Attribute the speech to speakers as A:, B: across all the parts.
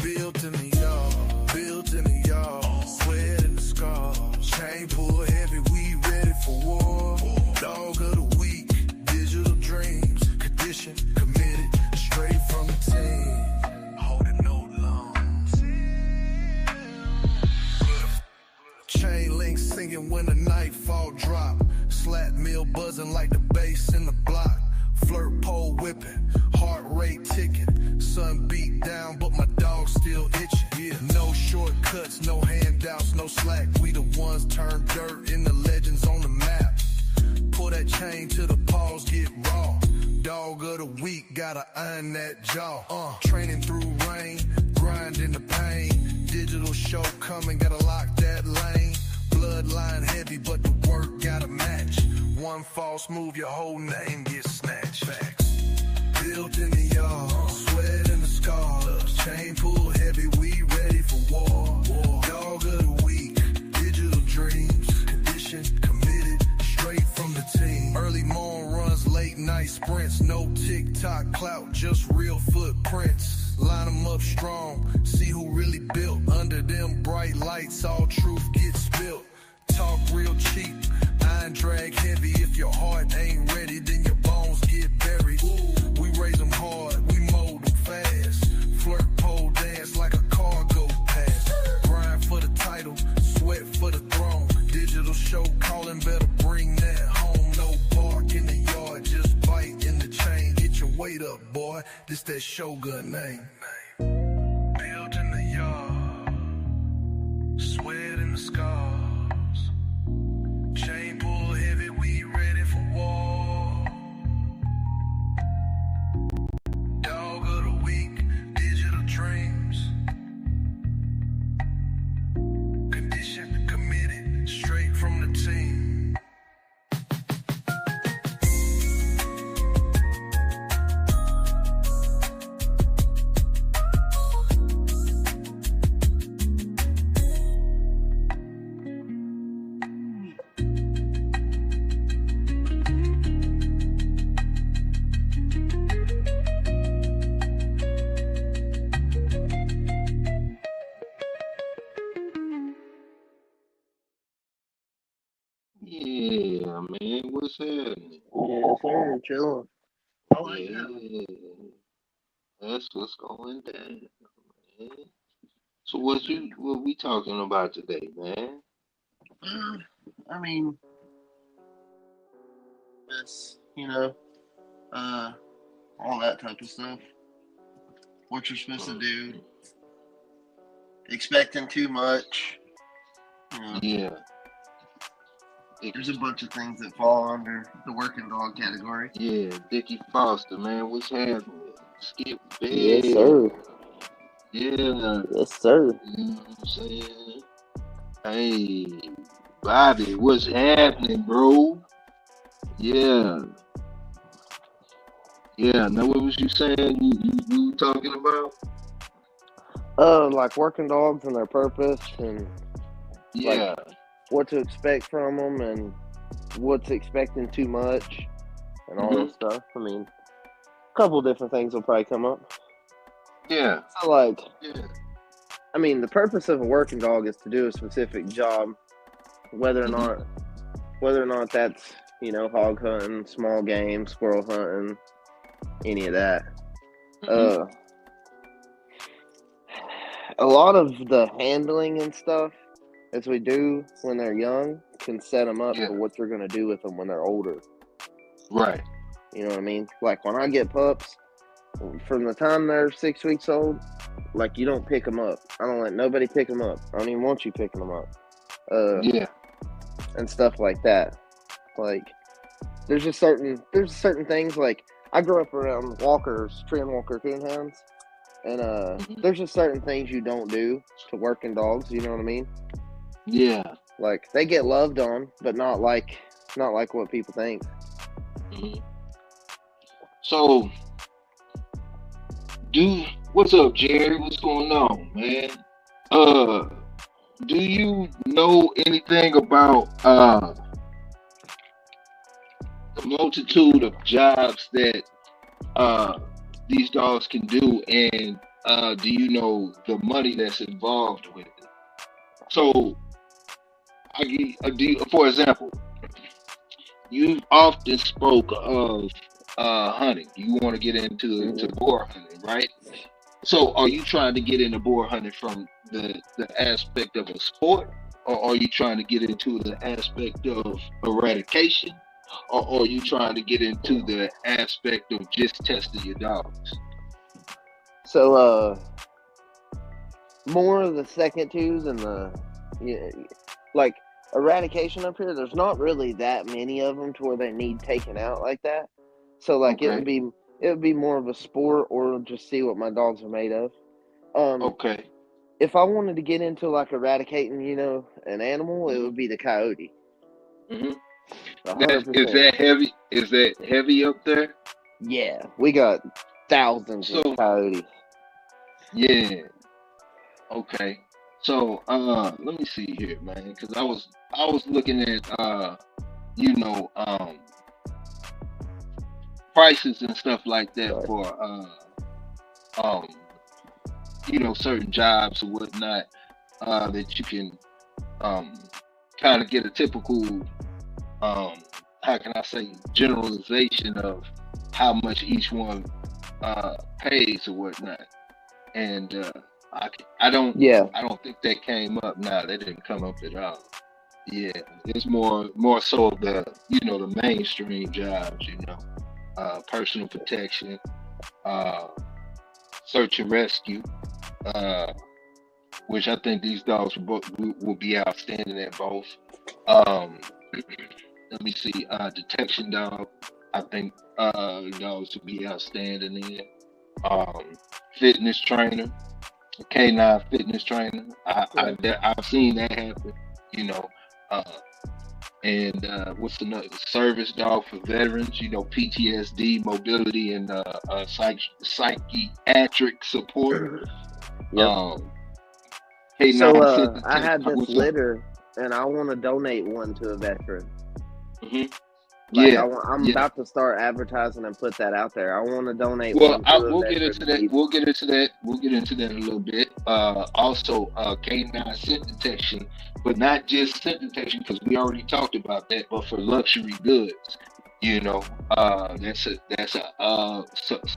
A: Built in the yard, built in the yard, sweat in the scars. Chain pull heavy, we ready for war. Dog of the week, digital dreams, condition, committed, straight from the team. Holding no lungs. Chain link singing when the nightfall drop. Slap mill buzzing like the bass in the block. Flirt pole whipping, heart rate ticking. Sun beat down, but my dog still itching. Yeah, no shortcuts, no handouts, no slack. We the ones turn dirt in the legends on the map. Pull that chain till the paws get raw. Dog of the week, gotta iron that jaw. Training through rain, grinding the pain. Digital show coming, gotta lock that lane. Bloodline heavy, but the work gotta match. One false move, your whole name gets snatched. Facts. Built in the yard, sweat in the scars. Chain pull heavy, we ready for war. Dog of the week, digital dreams. Condition, committed, straight from the team. Early morning runs, late night sprints. No TikTok clout, just real footprints. Line them up strong, see who really built. Under them bright lights, all truth gets spilled. Talk real cheap, iron drag heavy. If your heart ain't ready, then your bones get buried. We raise them hard, we mold them fast. Flirt pole dance like a cargo pass. Grind for the title, sweat for the throne. Digital show calling, better bring that home. No bark in the yard, just bite in the chain. Get your weight up, boy, this that Shogun name. Built in the yard, sweat in the scars. Chain pull heavy, we ready for war. Dog of the week, digital dreams. Condition, committed, straight from the team.
B: Yeah, man, what's happening?
C: Yeah, sir, chilling. I like that.
B: Yeah, that's what's going down, man. So what we talking about today, man?
C: Uh, I mean, that's, uh, all that type of stuff. What you're supposed to do,
B: Mm,
C: expecting too much.
B: Yeah,
C: There's a bunch of things that fall under the working dog category.
B: yeah, Dickie Foster, man, what's happening? Skip
C: Yes,
B: Bell,
C: sir.
B: yeah,
C: Yes, sir.
B: you know what I'm saying? Hey, Bobby, what's happening, bro? Yeah, yeah. Now what was you saying? You talking about?
C: Like working dogs and their purpose and like
B: Yeah.
C: what to expect from them and what's expecting too much and all
B: hmm
C: that stuff. I mean, a couple different things will probably come up.
B: Yeah.
C: So, like,
B: Yeah.
C: I mean, the purpose of a working dog is to do a specific job, whether or
B: hmm
C: not, whether or not that's hog hunting, small game, squirrel hunting, any of that.
B: hmm
C: Uh, a lot of the handling and stuff as we do when they're young can set them up
B: Yeah.
C: for what you're gonna do with them when they're older.
B: Right.
C: You know what I mean? Like when I get pups, from the time they're 6 weeks old, like you don't pick them up. I don't let nobody pick them up. I don't even want you picking them up.
B: Yeah.
C: And stuff like that. Like there's certain things like I grew up around walkers, Trend Walker coonhounds, and
B: hmm
C: there's just certain things you don't do to working dogs. You know what I mean?
B: Yeah.
C: Like they get loved on, but not like what people think.
B: hmm So, what's up, Jerry? What's going on, man? Uh, do you know anything about the multitude of jobs that uh these dogs can do, and do you know the money that's involved with it? So, for example, you often spoke of hunting. You want to get into
C: Hmm.
B: boar hunting, right? So, are you trying to get into boar hunting from the aspect of a sport, or are you trying to get into the aspect of eradication, or are you trying to get into the aspect of just testing your dogs?
C: So, more of the second twos and yeah, like eradication up here. There's not really that many of them to where they need taken out like that. So, like,
B: Okay,
C: it would be more of a sport or just see what my dogs are made of. Um,
B: okay.
C: if I wanted to get into like eradicating, an animal, it
B: Hmm.
C: would be the coyote.
B: Hmm.
C: A
B: That
C: hundred
B: is
C: percent.
B: that heavy? Is that heavy up there?
C: Yeah, we got thousands of
B: So
C: coyotes.
B: yeah, okay. So let me see here, man, because I was looking at you know prices and stuff like that
C: Sorry.
B: for um certain jobs or whatnot that you can um kind of get a typical um how can I say generalization of how much each one pays or whatnot. And I I don't
C: Yeah.
B: I don't think that came up. Nah, that didn't come up at all. Yeah, it's more so of the mainstream jobs, personal protection, uh, search and rescue, uh, which I think these dogs will be outstanding at both. Um, let me see, detection dog. I think dogs will be outstanding in. Um, fitness trainer, canine fitness trainer.
C: Yeah.
B: I've seen that happen. You know, uh, and what's another service dog for veterans? PTSD, mobility, and psychiatric support.
C: Yep.
B: Um,
C: So
B: canine scent
C: I
B: detect.
C: had this
B: What's up?
C: litter, and I want to donate one to a veteran.
B: Hmm.
C: Like
B: Yeah,
C: I'm
B: yeah.
C: about to start advertising and put that out there. I want to donate
B: Well,
C: one to a
B: we'll get into
C: veteran
B: that.
C: need.
B: We'll get into that. We'll get into that in a little bit. Also, canine scent detection, but not just scent detection because we already talked about that. But for luxury goods, that's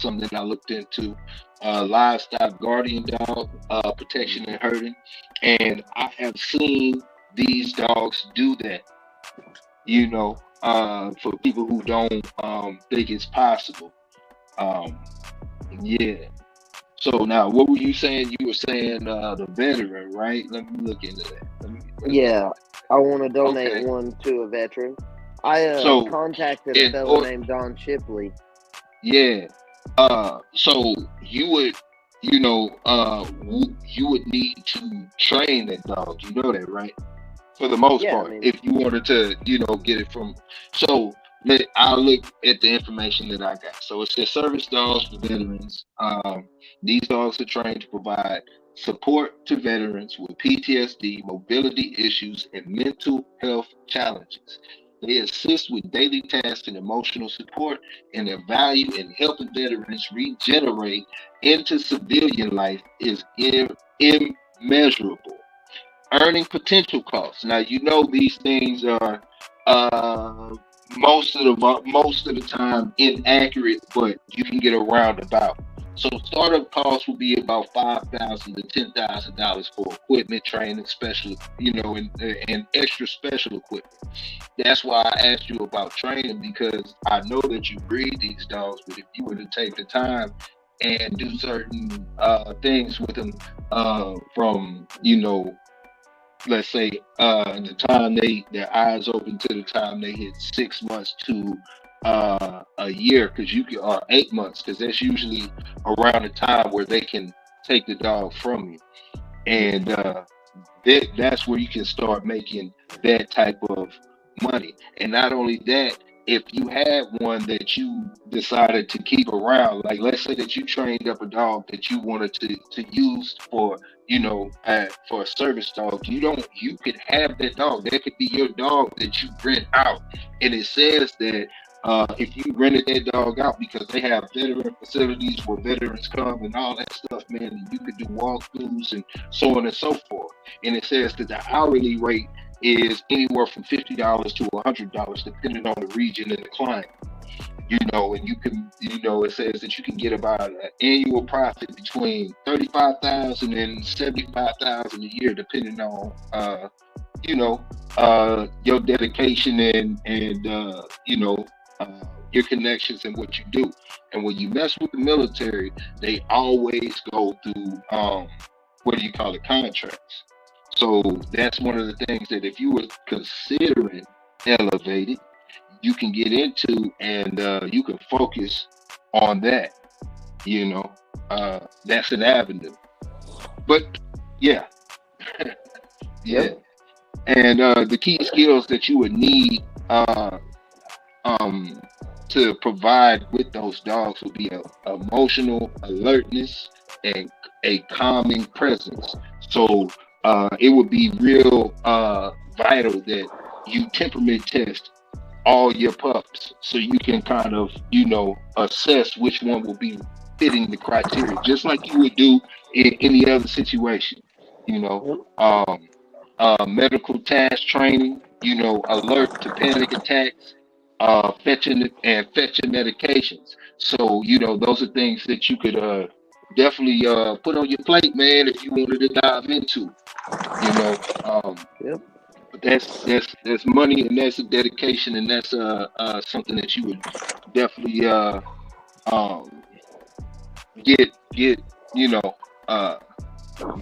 B: something I looked into. Livestock guardian dog protection and herding, and I have seen these dogs do that. For people who don't think it's possible. Um, yeah. So now, what were you saying? You were saying the veteran, right? Let me look into that. Let's look
C: Yeah,
B: into
C: I want to
B: that.
C: donate
B: Okay.
C: one to a veteran. I
B: So,
C: contacted a
B: in
C: fellow
B: or
C: named Don Shipley.
B: yeah. So you would, you would need to train that dog. You know that, right? For the most
C: Yeah, I
B: part,
C: mean,
B: if you wanted to, get it from. So I'll look at the information that I got. So it says service dogs for veterans. These dogs are trained to provide support to veterans with PTSD, mobility issues, and mental health challenges. They assist with daily tasks and emotional support, and their value in helping veterans regenerate into civilian life is immeasurable. Earning potential costs. Now you know these things are uh, most of the time inaccurate, but you can get a roundabout. So startup costs will be about $5,000 to $10,000 for equipment, training, special, and extra special equipment. That's why I asked you about training because I know that you breed these dogs, but if you were to take the time and do certain things with them, from let's say the time their eyes open to the time they hit 6 months to a year, because you can, or 8 months, because that's usually around the time where they can take the dog from you, and that's where you can start making that type of money. And not only that, if you had one that you decided to keep around, like let's say that you trained up a dog that you wanted to use for, for a service dog, you could have that dog. That could be your dog that you rent out, and it says that if you rented that dog out, because they have veteran facilities where veterans come and all that stuff, man, and you could do walkthroughs and so on and so forth. And it says that the hourly rate is anywhere from $50 to $100, depending on the region and the client. And you can, it says that you can get about an annual profit between 35,000 and 75,000 a year, depending on, your dedication and your connections and what you do. And when you mess with the military, they always go through, what do you call it, contracts. So that's one of the things that if you were considering elevated, you can get into, and you can focus on that. That's an avenue. But yeah, yeah.
C: Yep.
B: And the key skills that you would need to provide with those dogs would be emotional alertness and a calming presence. So it would be real vital that you temperament test all your pups so you can kind of, assess which one will be fitting the criteria, just like you would do in any other situation. Medical task training, alert to panic attacks, fetching medications. So, those are things that you could definitely put on your plate, man, if you wanted to dive into.
C: Yep.
B: But that's money, and that's a dedication, and that's something that you would definitely um, get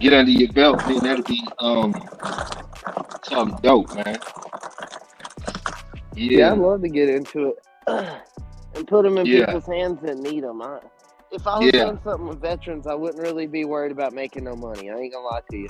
B: get under your belt, man. That'll be something dope, man.
C: Yeah, I'd
B: Yeah,
C: love to get into it and put them in
B: yeah,
C: people's hands that need them. If I was
B: yeah.
C: doing something with veterans, I wouldn't really be worried about making no money. I ain't gonna lie to you.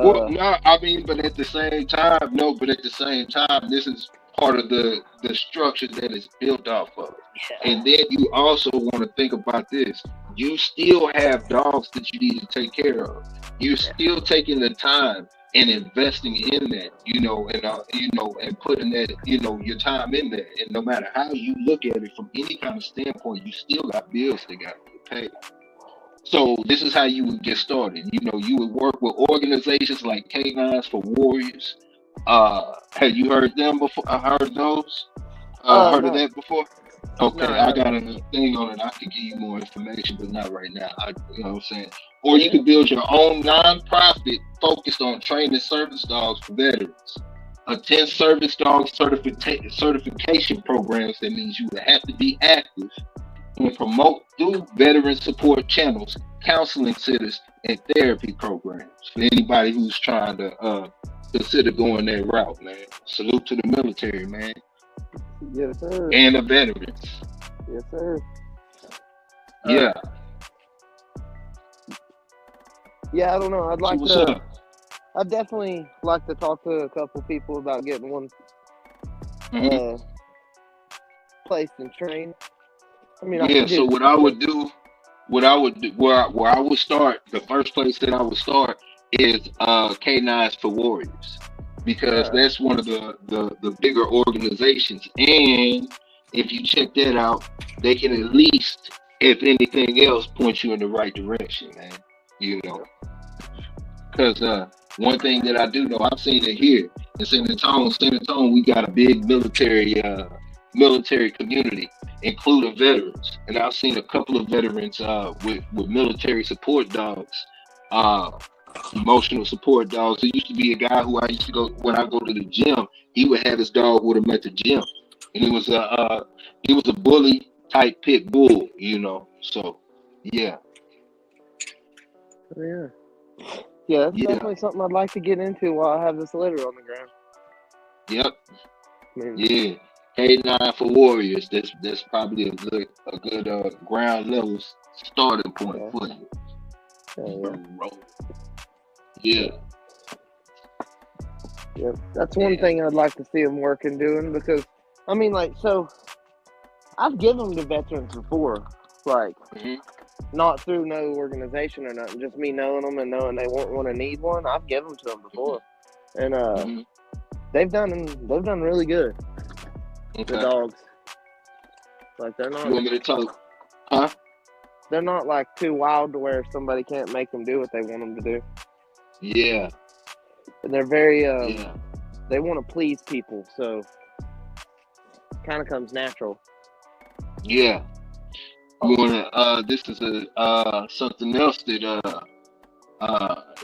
B: Well,
C: Uh,
B: no, I mean, but at the same time, no, but at the same time, this is part of the structure that is built off of.
C: yeah,
B: And then you also want to think about this. You still have dogs that you need to take care of. You're
C: yeah,
B: still taking the time and investing in that, and putting that, your time in there. And no matter how you look at it from any kind of standpoint, you still got bills that got to be paid. So this is how you would get started. You would work with organizations like Canines for Warriors. Have you heard them before? I heard those. Heard of
C: no,
B: that before? Okay,
C: no,
B: I
C: no.
B: got a thing on it. I could give you more information, but not right now. You know what I'm saying? Or you
C: Yeah,
B: could build your own nonprofit focused on training service dogs for veterans. Attend service dog certification programs. That means you would have to be active and promote through veteran support channels, counseling centers, and therapy programs for anybody who's trying to consider going that route, man. Salute to the military, man,
C: yes, sir.
B: and the veterans.
C: Yes, sir. Uh,
B: Yeah.
C: yeah, I don't know.
B: So what's up?
C: I'd definitely like to talk to a couple people about getting one
B: Hmm.
C: uh placed and trained. I mean, I
B: Yeah.
C: can
B: So
C: do.
B: what I would do, where I would start, the first place that I would start is K9s for Warriors, because
C: Uh,
B: that's one of the bigger organizations. And if you check that out, they can at least, if anything else, point you in the right direction, man. You know, because one thing that I do know, I've seen it here in San Antonio, we got a big military community, including veterans. And I've seen a couple of veterans with military support dogs, uh, emotional support dogs. There used to be a guy who I used to go when I go to the gym. He would have his dog with him at the gym, and he was a bully type pit bull, So yeah,
C: yeah. Yeah, that's
B: yeah,
C: definitely something I'd like to get into while I have this litter on the ground.
B: yep,
C: I mean,
B: yeah. K9 for Warriors. That's probably a good ground level starting point
C: yeah,
B: for you.
C: yeah,
B: Bro. Yeah,
C: yeah. That's one
B: yeah.
C: thing I'd like to see them working doing because, I mean, like, so I've given them to veterans before, like,
B: Hmm.
C: not through no organization or nothing, just me knowing them and knowing they won't want to need one. I've given them to them
B: Hmm.
C: before, and
B: Hmm.
C: they've done really good. The
B: Okay.
C: dogs. Like they're
B: You
C: not
B: want me to talk? Huh?
C: they're not like too wild to where somebody can't make them do what they want them to do.
B: Yeah,
C: And they're very
B: yeah,
C: they want to please people, so kind of comes natural.
B: yeah. You wanna? This is a something else that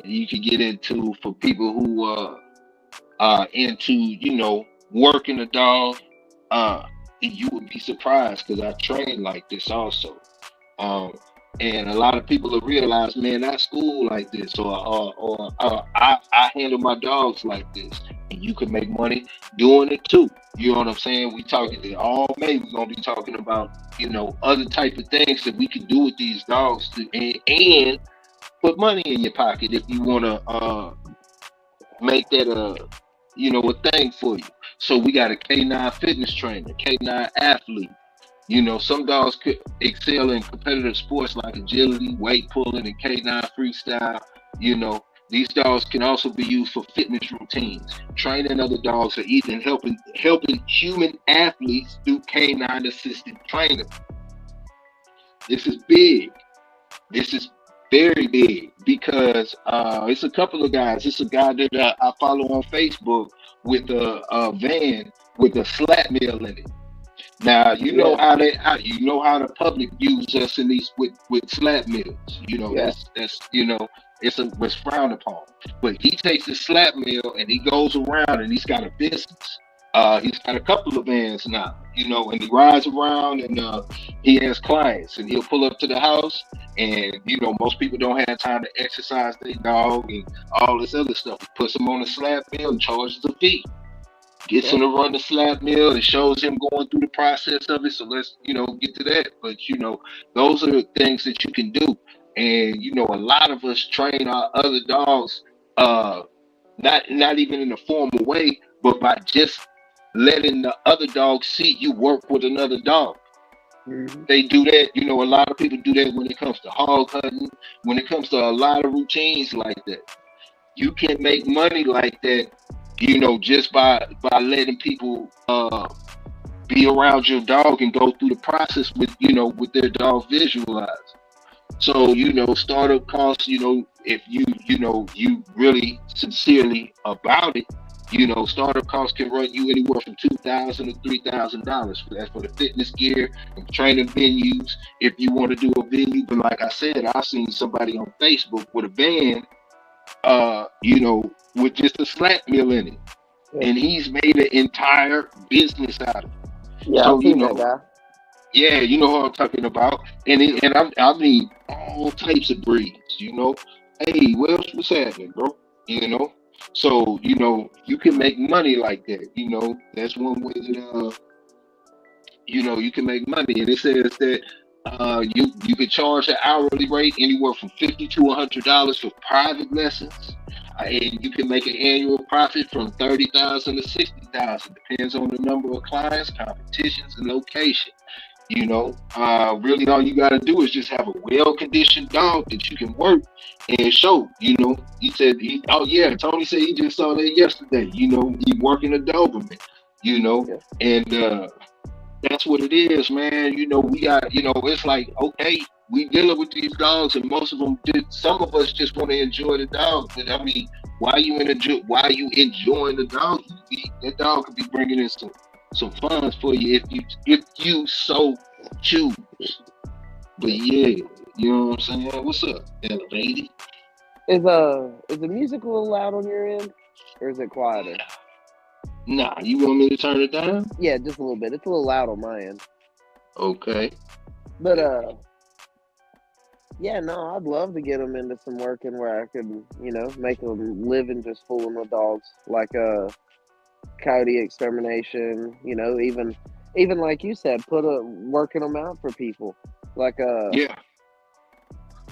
B: you can get into for people who are into working a dog. And you would be surprised because I train like this also. Um, and a lot of people will realize, man, I school like this, or I handle my dogs like this, and you can make money doing it too. You know what I'm saying? We talking all May. We're gonna be talking about other type of things that we can do with these dogs and put money in your pocket if you wanna make that a thing for you. So we got a canine fitness trainer, canine athlete. Some dogs could excel in competitive sports like agility, weight pulling, and canine freestyle. These dogs can also be used for fitness routines, training other dogs, or even helping human athletes through canine assisted training. This is big. This is very big because it's a couple of guys. It's a guy that I follow on Facebook with a van with a slap mill in it. Now you know
C: Yeah,
B: how the public views us in these with slap mills.
C: yeah,
B: It's frowned upon. But he takes his slap mill and he goes around and he's got a business. He's got a couple of vans now, and he rides around and he has clients and he'll pull up to the house and most people don't have time to exercise their dog and all this other stuff. He puts them on a slap mill and charges a fee, gets
C: yeah,
B: him to run the slab mill and shows him going through the process of it. So let's, get to that. But those are the things that you can do. And a lot of us train our other dogs, not even in a formal way, but by just letting the other dog see you work with another dog.
C: hmm,
B: They do that, a lot of people do that when it comes to hog hunting, when it comes to a lot of routines like that. You can make money like that, just by letting people be around your dog and go through the process with their dog visualized. So startup costs, if you really sincerely about it, startup costs can run you anywhere from $2,000 to $3,000. That's for the fitness gear and training venues. If you want to do a venue, but like I said, I've seen somebody on Facebook with a van with just a slap mill in it.
C: yeah.
B: And he's made an entire business out of it.
C: Yeah, I've
B: So,
C: seen that guy.
B: yeah, you know what I'm talking about. I mean all types of breeds. Hey, what's happening, bro? You know? So, you can make money like that. That's one way that you can make money. And it says that you can charge an hourly rate anywhere from $50 to $100 for private lessons, and you can make an annual profit from 30,000 to 60,000. Depends on the number of clients, competitions, and location. Really all you got to do is just have a well-conditioned dog that you can work and show. He said, oh yeah, Tony said he just saw that yesterday. He working a Doberman.
C: Yeah,
B: And that's what it is, man. We got, it's like, okay, we dealing with these dogs, and most of them did. Some of us just want to enjoy the dog, but I mean, why are you enjoying the dog? That dog could be bringing in some funds for you if you so choose. But yeah, you know what I'm saying? What's up, elevated?
C: is the music a little loud on your end, or is it quieter?
B: Nah, you want me to turn it down?
C: Yeah, just a little bit. It's a little loud on my end.
B: Okay.
C: But yeah, no, I'd love to get them into some working where I could, make a living just fooling with dogs, like coyote extermination. Even like you said, working them out for people. Like
B: Yeah,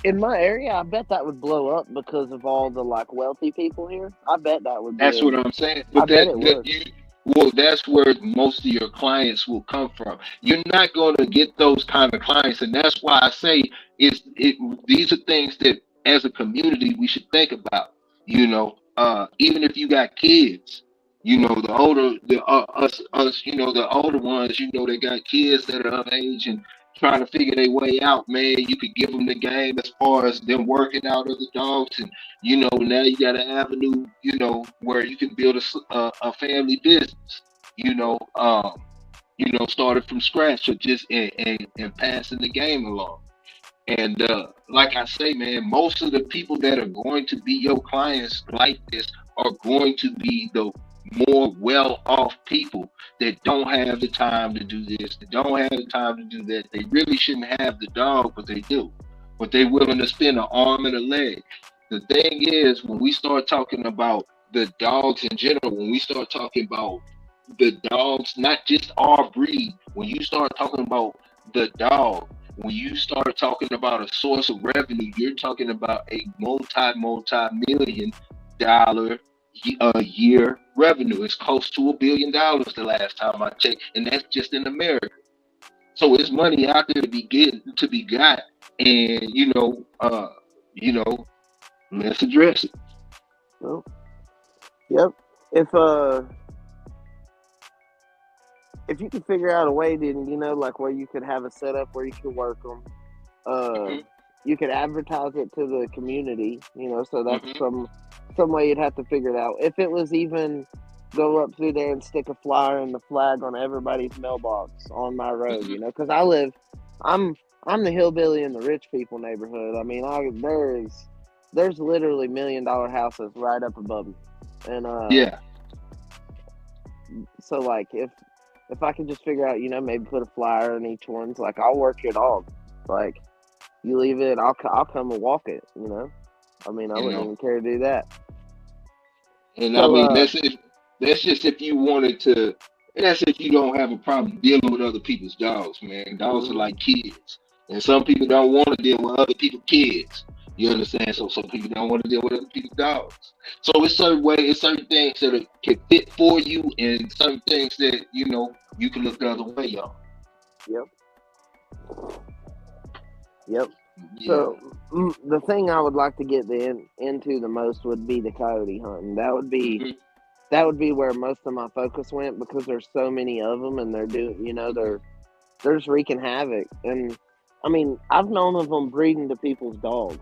C: in my area, I bet that would blow up because of all the like wealthy people here. I bet that would be
B: that's what I'm saying.
C: I
B: But
C: bet it
B: that
C: would.
B: you well, that's where most of your clients will come from. You're not going to get those kind of clients, and that's why I say these are things that as a community we should think about. Even if you got kids. You know, the older us, the older ones, they got kids that are of age and trying to figure their way out. Man, you could give them the game as far as them working out other dogs, and now you got an avenue, where you can build a family business. You know, started from scratch or just and passing the game along. And like I say, man, most of the people that are going to be your clients like this are going to be the more well-off people that don't have the time to do this, that don't have the time to do that. They really shouldn't have the dog, but they do. But they're willing to spend an arm and a leg. The thing is, when we start talking about the dogs in general, when we start talking about the dogs, not just our breed, when you start talking about the dog, when you start talking about a source of revenue, you're talking about a multi-million dollar a year revenue. It's close to $1 billion the last time I checked, and that's just in America. So it's money out there to be got, and you know, let's address it.
C: Well, yep. If you could figure out a way, then like where you could have a setup where you could work them,
B: Hmm.
C: you could advertise it to the community, so that's
B: Hmm.
C: some way you'd have to figure it out. If it was even go up through there and stick a flyer and the flag on everybody's mailbox on my road,
B: Hmm.
C: because I'm I'm the hillbilly in the rich people neighborhood. I mean, there's literally $1 million houses right up above me, and
B: Yeah.
C: so like if I could just figure out, maybe put a flyer in each one's like, I'll work your dog, like you leave it, I'll come and walk it, I mean, I
B: You
C: wouldn't
B: know,
C: even care to do that.
B: and I
C: So,
B: mean that's just if you wanted to. And that's if you don't have a problem dealing with other people's dogs, man. Dogs are
C: mhm,
B: like kids, and some people don't want to deal with other people's kids. You understand? So some people don't want to deal with other people's dogs. So it's certain things that can fit for you, and certain things that you can look the other way on.
C: yep, yep.
B: Yeah.
C: So, the thing I would like to get into the most would be the coyote hunting.
B: Hmm.
C: That would be where most of my focus went, because there's so many of them, and they're doing, they're just wreaking havoc. And I mean, I've known of them breeding to people's dogs.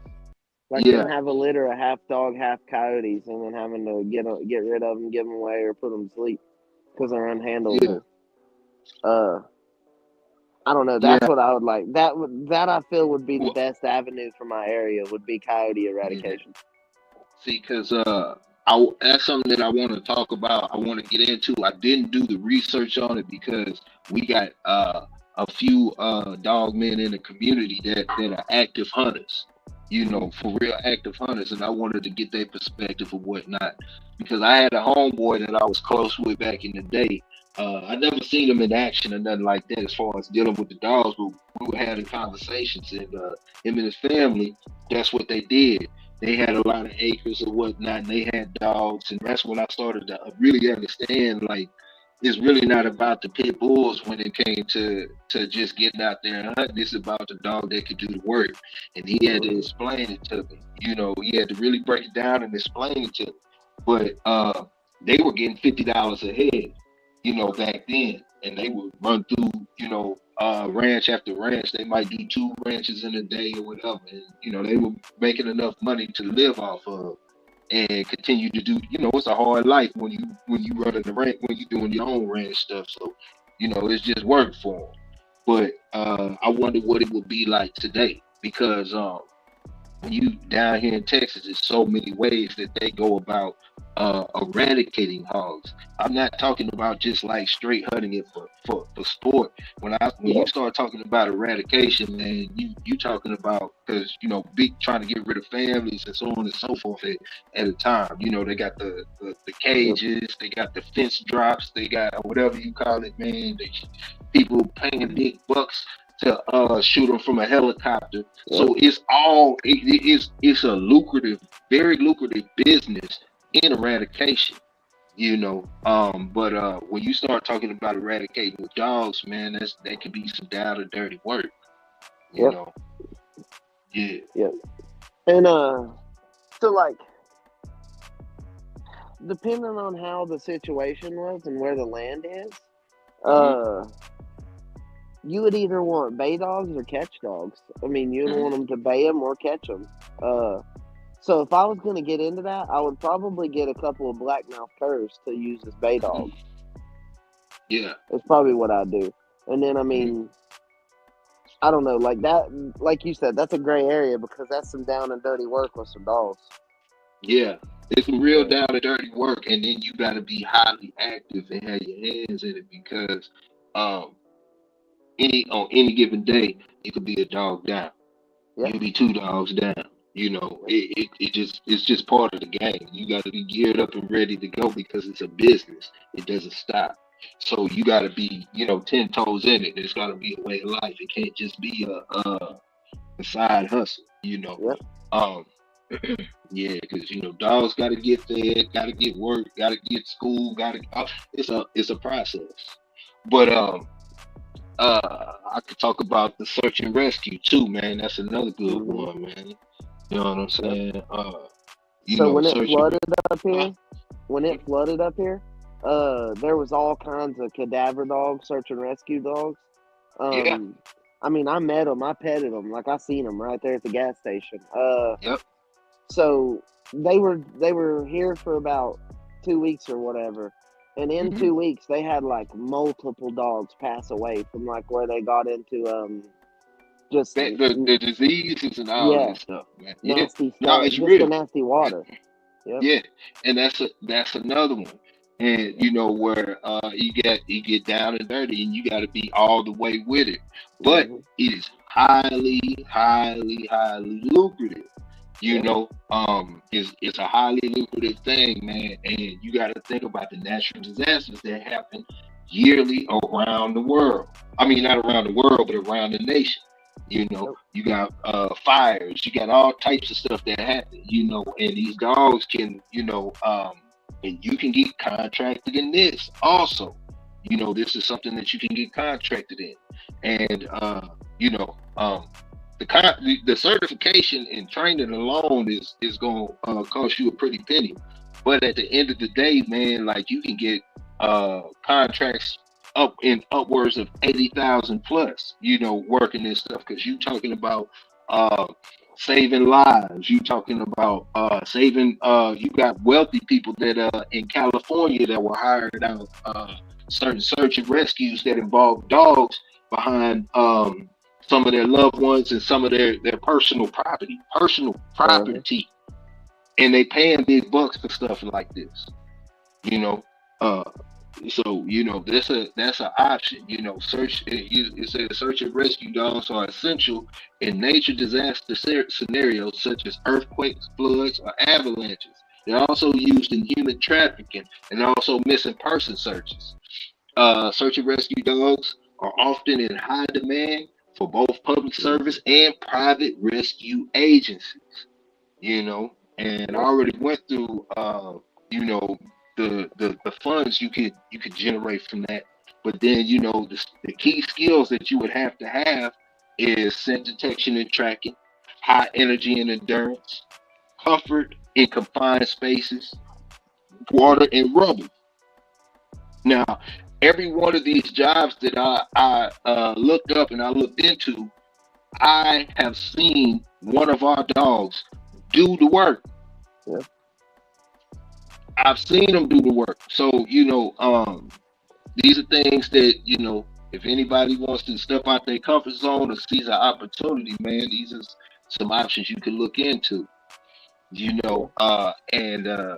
C: Like them
B: Yeah.
C: have a litter of half dog, half coyotes, and then having to get rid of them, give them away, or put them to sleep because they're
B: Yeah.
C: unhandleable. Uh, I don't know. That's
B: Yeah.
C: what I would like. That I feel would be the
B: Well,
C: best avenue for my area, would be coyote
B: yeah.
C: eradication.
B: See, because that's something that I want to talk about. I want to get into. I didn't do the research on it because we got a few dog men in the community that are active hunters. For real active hunters, and I wanted to get their perspective of whatnot. Because I had a homeboy that I was close with back in the day. I never seen him in action or nothing like that as far as dealing with the dogs, but we were having conversations, and him and his family, that's what they did. They had a lot of acres or whatnot, and they had dogs, and that's when I started to really understand, like, it's really not about the pit bulls when it came to just getting out there and hunting. It's about the dog that could do the work, and he had to
C: Mm-hmm.
B: explain it to me. He had to really break it down and explain it to me. But they were getting $50 a head, back then, and they would run through, ranch after ranch. They might do two ranches in a day or whatever, and they were making enough money to live off of and continue to do. It's a hard life when you running the ranch, when you doing your own ranch stuff. So it's just work for them. But I wonder what it would be like today, because when you down here in Texas, there's so many ways that they go about eradicating hogs. I'm not talking about just like straight hunting it for sport. When you
C: Yep.
B: start talking about eradication, man, you talking about, because big trying to get rid of families and so on and so forth at a time. They got the
C: Yep.
B: cages, they got the fence drops, they got whatever you call it, man. People paying big bucks to shoot them from a helicopter.
C: Yep.
B: So it's a lucrative, very lucrative business in eradication. But when you start talking about eradicating with dogs, man, that could be some down and dirty work. You
C: Yep.
B: know, yeah.
C: Yep. And so like depending on how the situation was and where the land is,
B: Hmm.
C: uh, you would either want bay dogs or catch dogs. I mean, you'd want them to bay them or catch them. Uh, so if I was going to get into that, I would probably get a couple of blackmouth curs to use as bay
B: Hmm.
C: dogs.
B: Yeah.
C: That's probably what I'd do. And then, I
B: Hmm.
C: mean, I don't know, like that, like you said, that's a gray area because that's some down and dirty work with some dogs.
B: Yeah. It's some real
C: So,
B: down and dirty work, and then you got to be highly active and have your hands in it because um, any on any given day you could be a dog down.
C: yep,
B: You'll be two dogs down. You know,
C: yep,
B: it's just part of the game. You got to be geared up and ready to go because it's a business. It doesn't stop. So you got to be, 10 toes in it. It's got to be a way of life. It can't just be a side hustle.
C: yep.
B: Um, yeah, because dogs got to get fed, got to get work, got to get school, got to. It's a process. But I could talk about the search and rescue too, man. That's another good
C: Hmm.
B: one, man. You know what I'm
C: Yep.
B: saying?
C: So when it
B: Search and
C: flooded up
B: rescue.
C: here, there was all kinds of cadaver dogs, search and rescue dogs.
B: Yeah.
C: Um, I mean, I met them, I petted them, like I seen them right there at the gas station.
B: Yep.
C: So they were here for about 2 weeks or whatever, and in
B: Hmm.
C: 2 weeks they had like multiple dogs pass away from like where they got into just
B: The diseases and all
C: yeah,
B: that stuff, man. Yeah.
C: nasty
B: No,
C: stuff,
B: it's
C: just the
B: real.
C: nasty water. Yep.
B: Yeah, and that's another one. And where you get down and dirty, and you got to be all the way with it. But
C: Hmm.
B: it is highly, highly, highly lucrative.
C: Yep.
B: It's a highly lucrative thing, man. And you got to think about the natural disasters that happen yearly around the world. I mean, not around the world, but around the nation.
C: Yep.
B: You got fires, you got all types of stuff that happen, and these dogs can, and you can get contracted in this also. This is something that you can get contracted in. And you know, the certification and training alone is gonna cost you a pretty penny. But at the end of the day, man, like you can get contracts up in upwards of 80,000 plus, working this stuff because you talking about uh saving lives. You talking about saving you got wealthy people that in California that were hired out certain search and rescues that involve dogs behind some of their loved ones and some of their personal
C: Uh-huh.
B: property, and they paying big bucks for stuff like this. You know, uh, so that's an option. It says search and rescue dogs are essential in nature disaster scenarios such as earthquakes, floods, or avalanches. They're also used in human trafficking and also missing person searches. Search and rescue dogs are often in high demand for both public service
C: Hmm.
B: and private rescue agencies. And I
C: Yep.
B: already went through the funds you could generate from that. But then the key skills that you would have to have is scent detection and tracking, high energy and endurance, comfort in confined spaces, water and rubble. Now, every one of these jobs that I looked up and I looked into, I have seen one of our dogs do the work.
C: Yep.
B: I've seen them do the work. So, these are things that, if anybody wants to step out their comfort zone or sees an opportunity, man, these are some options you can look into.
C: Yeah.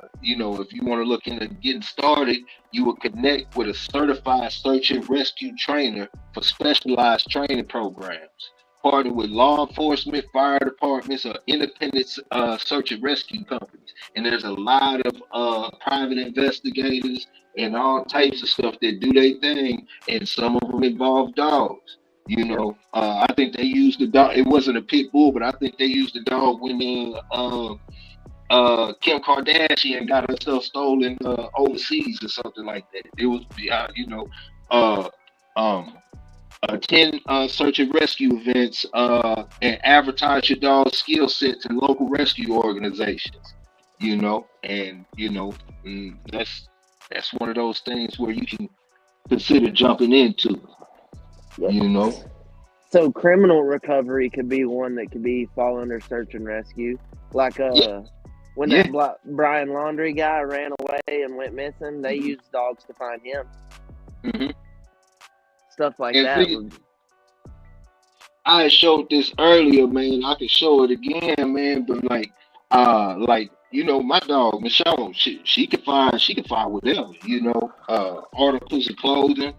B: If you want to look into getting started, you will connect with a certified search and rescue trainer for specialized training programs. Partner with law enforcement, fire departments, or independent search and rescue companies. And there's a lot of private investigators and all types of stuff that do their thing, and some of them involve dogs.
C: Yep.
B: I think they used the dog. It wasn't a pit bull, but I think they used the dog when Kim Kardashian got herself stolen overseas or something like that. It was, uh, um, attend search and rescue events and advertise your dog's skill sets in local rescue organizations. and that's one of those things where you can consider jumping into,
C: Yep.
B: you know.
C: So criminal recovery could be one that could be fall under search and rescue, like
B: Yeah,
C: when
B: yeah.
C: that Brian Laundrie guy ran away and went missing, they
B: Hmm.
C: used dogs to find him.
B: Hmm.
C: Stuff like
B: And
C: that
B: see,
C: would.
B: I showed this earlier, man. I can show it again, man. But like my dog Michelle, she can find whatever, articles of clothing.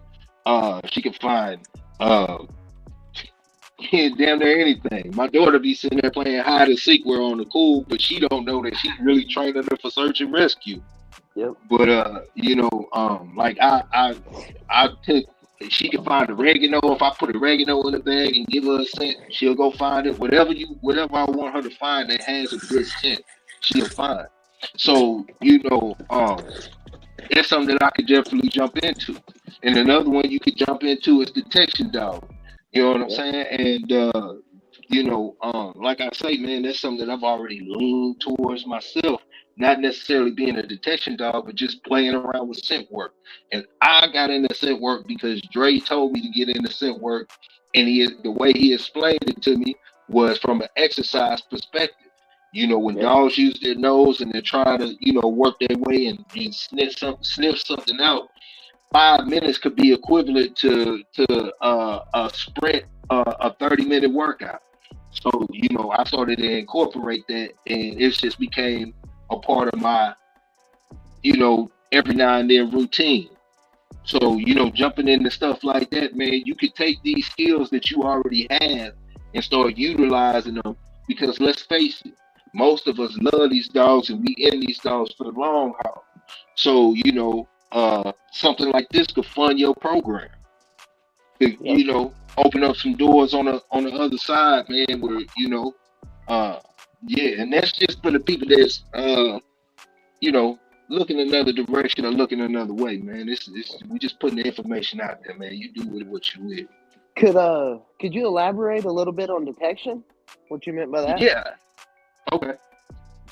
B: She can find uh damn near anything. My daughter be sitting there playing hide and seek. We're on the cool, but she don't know that she's really training her for search and rescue.
C: Yep.
B: But like I took. She can find oregano. If I put oregano in the bag and give her a scent, she'll go find it. Whatever I want her to find that has a good scent, she'll find. So that's something that I could definitely jump into. And another one you could jump into is detection dog. You know what I'm
C: Yep.
B: saying? And like I say, man, that's something that I've already leaned towards myself. Not necessarily being a detection dog, but just playing around with scent work. And I got into scent work because Dre told me to get into scent work, and the way he explained it to me was from an exercise perspective. When
C: Yep.
B: dogs use their nose and they're trying to, work their way and sniff something out, 5 minutes could be equivalent to a sprint, a 30-minute workout. So, I started to incorporate that, and it just became a part of my, every now and then routine. So, jumping into stuff like that, man, you could take these skills that you already have and start utilizing them, because let's face it, most of us love these dogs and we in these dogs for the long haul. So, something like this could fund your program. Could,
C: Yep.
B: open up some doors on the other side, man, where, uh yeah, and that's just for the people that's you know, looking another direction or looking another way, man. This we just putting the information out there, man. You do with what you will.
C: Could you elaborate a little bit on detection? What you meant by that?
B: Yeah. Okay.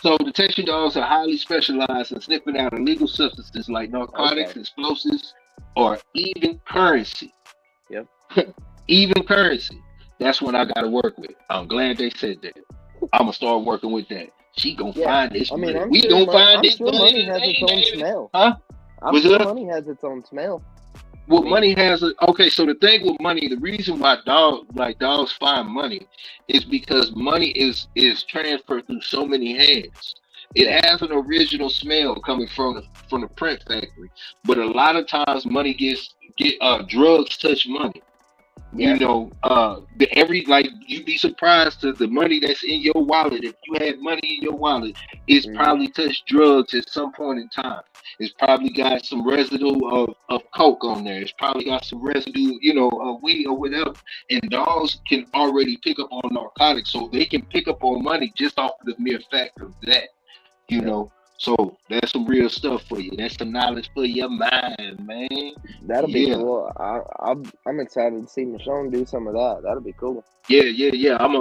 B: So detection dogs are highly specialized in sniffing out illegal substances like
C: Okay.
B: narcotics, explosives, or even currency.
C: Yep.
B: Even currency. That's what I gotta work with. I'm glad they said that. I'm gonna start working with that. She gonna
C: Yeah.
B: find this
C: I mean,
B: money. We gonna find
C: I'm
B: this
C: sure
B: money
C: money has its
B: today,
C: own
B: baby.
C: smell.
B: Huh?
C: I'm
B: Was
C: sure
B: it?
C: money has its own smell. I
B: Well,
C: mean,
B: money has a okay. So the thing with money, the reason why dogs find money, is because money is transferred through so many hands. It
C: yeah.
B: has an original smell coming from the print factory, but a lot of times money get drugs touch money.
C: Yeah.
B: Every like you'd be surprised to the money that's in your wallet. If you had money in your wallet, it's
C: Hmm.
B: probably touched drugs at some point in time. It's probably got some residue of coke on there. It's probably got some residue, of weed or whatever. And dogs can already pick up on narcotics, so they can pick up on money just off of the mere fact of that you
C: Yep.
B: know. So that's some real stuff for you. That's some knowledge for your mind, man.
C: That'll be
B: Yeah.
C: cool. I'm excited to see Michonne do some of that. That'll be cool.
B: Yeah. I'm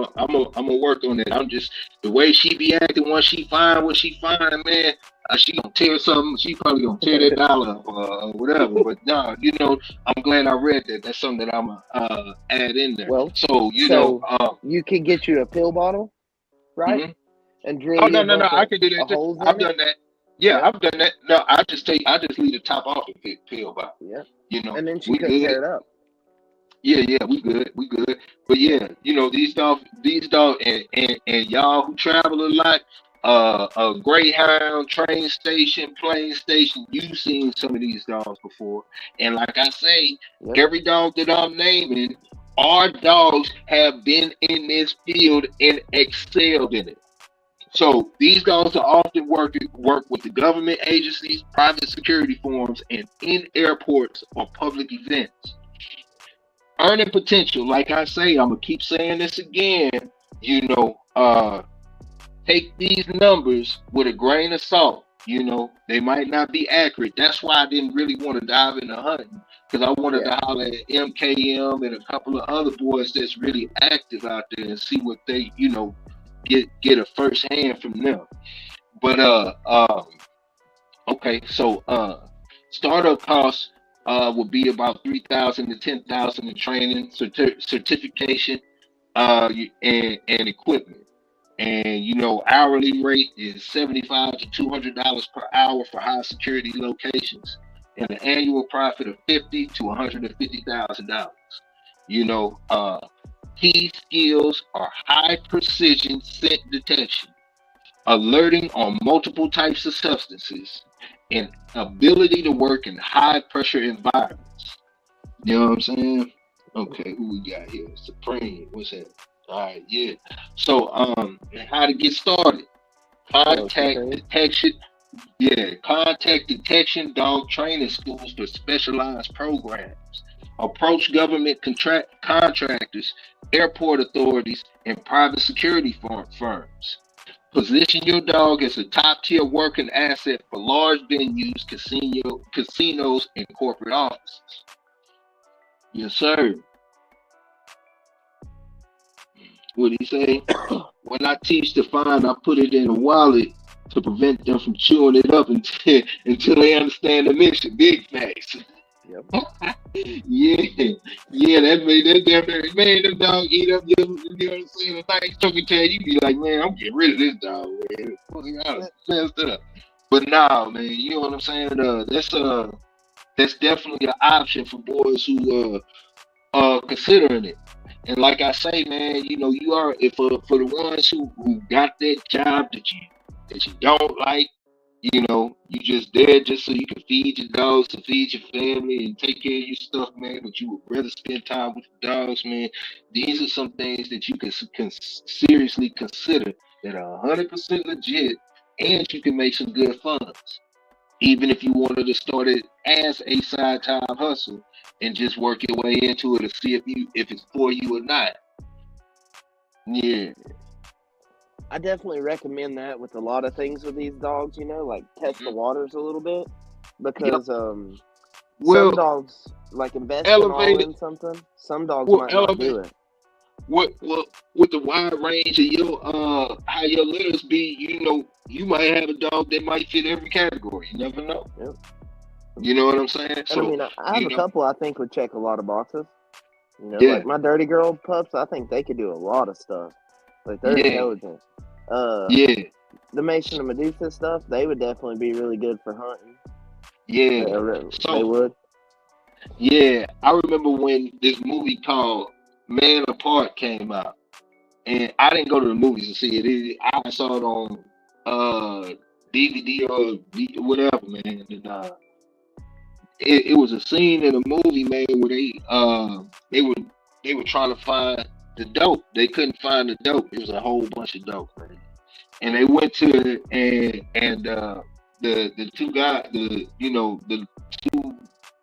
B: a work on that. I'm just the way she be acting once she find what she find, man. She gonna tear something. She probably gonna tear that dollar up or whatever. But no, I'm glad I read that. That's something that I'm gonna add in there.
C: Well,
B: So
C: so you could get you a pill bottle, right?
B: mhm.
C: And drill
B: Oh
C: you
B: no
C: a
B: no no,
C: bunch
B: I can do
C: of
B: that too.
C: holes
B: I've
C: in it.
B: done that. Yeah,
C: Yep.
B: I've done that. No, I just leave the top off the pill box.
C: Yep.
B: You know,
C: And then she
B: we
C: couldn't
B: good.
C: tear it up.
B: Yeah, we good. But
C: Yep.
B: yeah, these dogs, and y'all who travel a lot, a Greyhound train station, plane station, you've seen some of these dogs before. And like I say,
C: Yep.
B: every dog that I'm naming, our dogs have been in this field and excelled in it. So these dogs are often work with the government agencies, private security firms, and in airports or public events. Earning potential, like I say, I'm gonna keep saying this again. You know, take these numbers with a grain of salt. They might not be accurate. That's why I didn't really want to dive into hunting, because I wanted
C: Yeah.
B: to holler at MKM and a couple of other boys that's really active out there and see what they, get a first hand from them. But okay, so startup costs would be about 3,000 to 10,000 in training, certification, and equipment. And hourly rate is 75 to $200 per hour for high security locations, and an annual profit of 50 to $150,000. You know, uh, Key skills are high precision scent detection, alerting on multiple types of substances, and ability to work in high pressure environments. You know what I'm saying? Okay, who we got here? Supreme. What's that? All right, yeah. So, how to get started?
C: Hello,
B: Contact
C: Supreme.
B: detection. Yeah, contact detection dog training schools for specialized programs. Approach government contractors, airport authorities, and private security firms. Position your dog as a top tier working asset for large venues, casinos, and corporate offices. Yes, sir. What he say? When I teach to find, I put it in a wallet to prevent them from chewing it up until they understand the mission. Big facts.
C: Yep.
B: Yeah, yeah, that damn near man, them dog eat up your, you know what I'm saying, a nice chunky tail. You be like, man, I'm getting rid of this dog, man. I done messed it up. But nah, man, you know what I'm saying? That's definitely an option for boys who considering it. And like I say, man, you are if for the ones who got that job that you don't like, you just there just so you can feed your dogs, to feed your family, and take care of your stuff, man. But you would rather spend time with the dogs, man. These are some things that you can seriously consider that are 100% legit, and you can make some good funds. Even if you wanted to start it as a side time hustle and just work your way into it to see if it's for you or not. Yeah.
C: I definitely recommend that with a lot of things with these dogs, like test the
B: Mhm.
C: waters a little bit
B: Yep.
C: because some
B: Well,
C: dogs like investing all
B: elevated.
C: in something, some dogs
B: Well,
C: might not do
B: elevate.
C: it.
B: What with the wide range of your how your litters be, you might have a dog that might fit every category. You never know.
C: Yep.
B: You know what I'm saying?
C: And I
B: So,
C: mean, I have
B: you
C: a
B: know,
C: couple I think would check a lot of boxes.
B: yeah,
C: Like my dirty girl pups, I think they could do a lot of stuff. Like they're
B: yeah,
C: intelligent. Uh,
B: yeah,
C: the Mason and Medusa stuff, they would definitely be really good for hunting.
B: yeah.
C: They
B: So
C: would.
B: yeah, I remember when this movie called Man Apart came out, and I didn't go to the movies to see it. I saw it on DVD or whatever, man. And it was a scene in a movie, man, where they were they were trying to find the dope. They couldn't find the dope. It was a whole bunch of dope, man. And they went to and the two guys, the two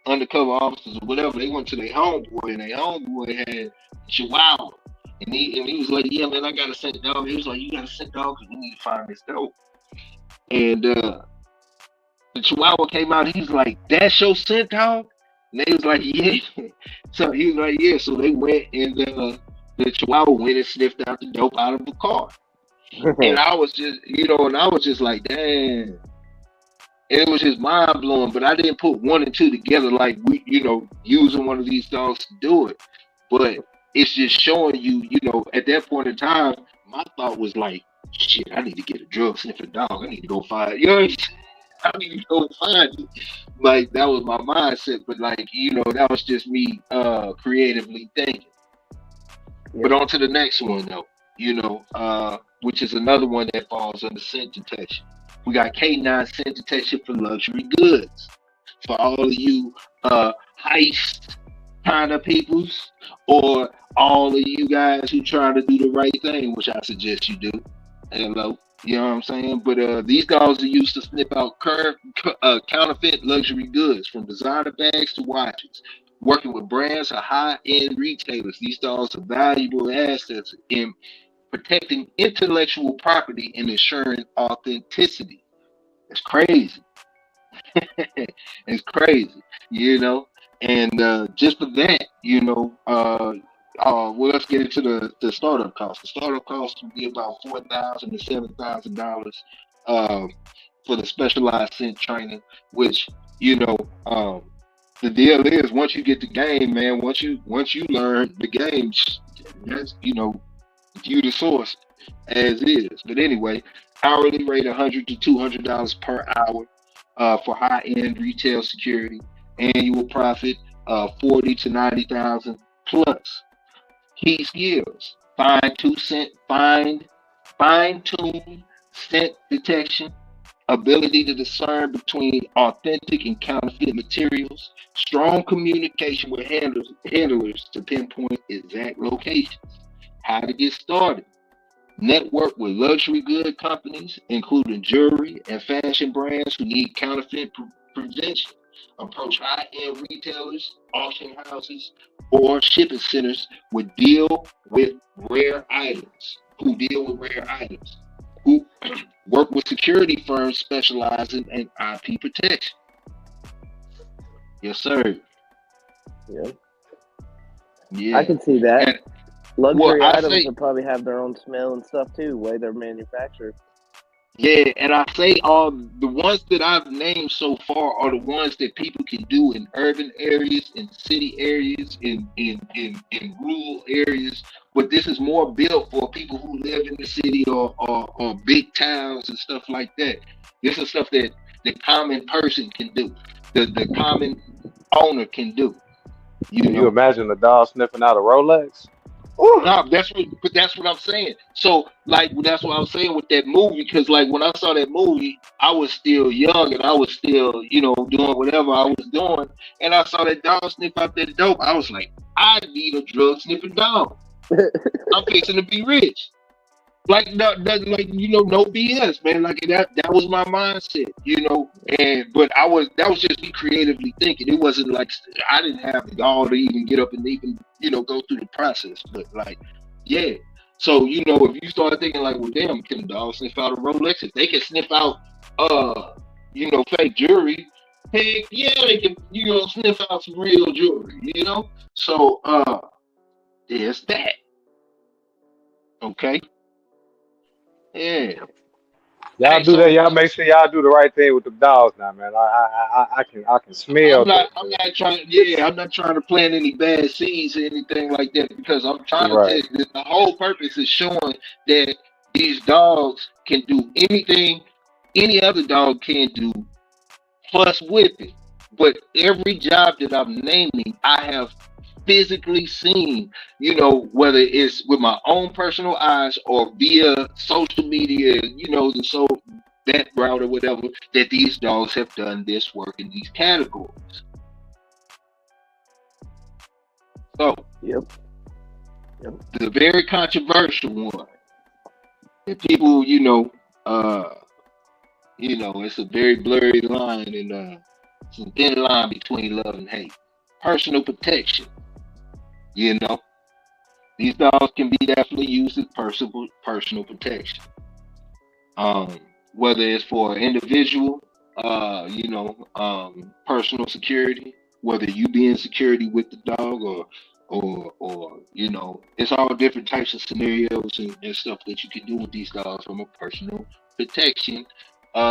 B: undercover officers or whatever, they went to their homeboy, and their homeboy had Chihuahua. And he was like, yeah, man, I got a scent dog. He was like, you got a scent dog because we need to find this dope. And the Chihuahua came out. He's like, that's your scent dog? And they was like, yeah. So he was like, yeah. So they went and the Chihuahua went and sniffed out the dope out of the car. And I was just, and I was just like, damn. And it was just mind blowing, but I didn't put one and two together like we, using one of these dogs to do it. But it's just showing you, at that point in time, my thought was like, shit, I need to get a drug sniffing dog. I need to go find, I need to go find it. Like that was my mindset, but like, that was just me creatively thinking. But
C: Yep.
B: on to the next one though, which is another one that falls under scent detection. We got canine scent detection for luxury goods. For all of you heist kind of peoples, or all of you guys who trying to do the right thing, which I suggest you do. Hello. You know what I'm saying? But these dogs are used to sniff out counterfeit luxury goods, from designer bags to watches. Working with brands or high-end retailers, these dogs are valuable assets in protecting intellectual property and ensuring authenticity. It's crazy. It's crazy, you know. And just for that, well, let's get into the startup cost. The startup cost would be about $4,000 to $7,000 um, for the specialized scent training, which you know, um, the deal is once you get the game, man, once you learn the game, that's you the source as is. But anyway, hourly rate $100 to $200 per hour for high end retail security. Annual profit 40 to 90,000 plus. Key skills: fine tune scent detection, ability to discern between authentic and counterfeit materials, strong communication with handlers to pinpoint exact locations. How to get started: network with luxury good companies, including jewelry and fashion brands who need counterfeit prevention. Approach high end retailers, auction houses, or shipping centers with rare items, who deal with rare items, who work with security firms specializing in IP protection. Yes, sir.
C: Yeah, I
B: Yeah.
C: can see that.
B: And well,
C: Luxury
B: I
C: items
B: say
C: will probably have their own smell and stuff too, the way they're manufactured.
B: Yeah, and I say all the ones that I've named so far are the ones that people can do in urban areas, in city areas, in rural areas. But this is more built for people who live in the city or big towns and stuff like that. This is stuff that the common person can do, the common owner can do. You
D: Can you
B: know,
D: imagine the dog sniffing out a Rolex? Ooh.
B: no, but that's what I'm saying. So like that's what I was saying with that movie, because like when I saw that movie, I was still young and I was still, doing whatever I was doing, and I saw that dog sniff out that dope. I was like, I need a drug sniffing dog. I'm fixing to be rich. Like no, like no BS, man. Like that was my mindset, And but that was just me creatively thinking. It wasn't like I didn't have the gall to even get up and even go through the process. But like, yeah. So if you start thinking like, well, damn, can a dog sniff out a Rolex? If they can sniff out, fake jewelry, heck yeah, they can, sniff out some real jewelry. So there's that. Okay. Yeah.
D: Y'all
B: Hey,
D: do that.
B: so
D: Y'all make sure y'all do the right thing with the dogs now, man. I can smell
B: I'm
D: the
B: not trying. Yeah, I'm not trying to plant any bad seeds or anything like that, because I'm trying to tell
D: right.
B: you that the whole purpose is showing that these dogs can do anything any other dog can do, plus with it. But every job that I'm naming, I have physically seen, whether it's with my own personal eyes or via social media, that route or whatever, that these dogs have done this work in these categories. So
C: Yep. Yep.
B: the very controversial one, and people, it's a very blurry line and it's a thin line between love and hate. Personal protection, you know, these dogs can be definitely used as personal protection. Um, Whether it's for an individual, personal security, whether you be in security with the dog or it's all different types of scenarios and stuff that you can do with these dogs from a personal protection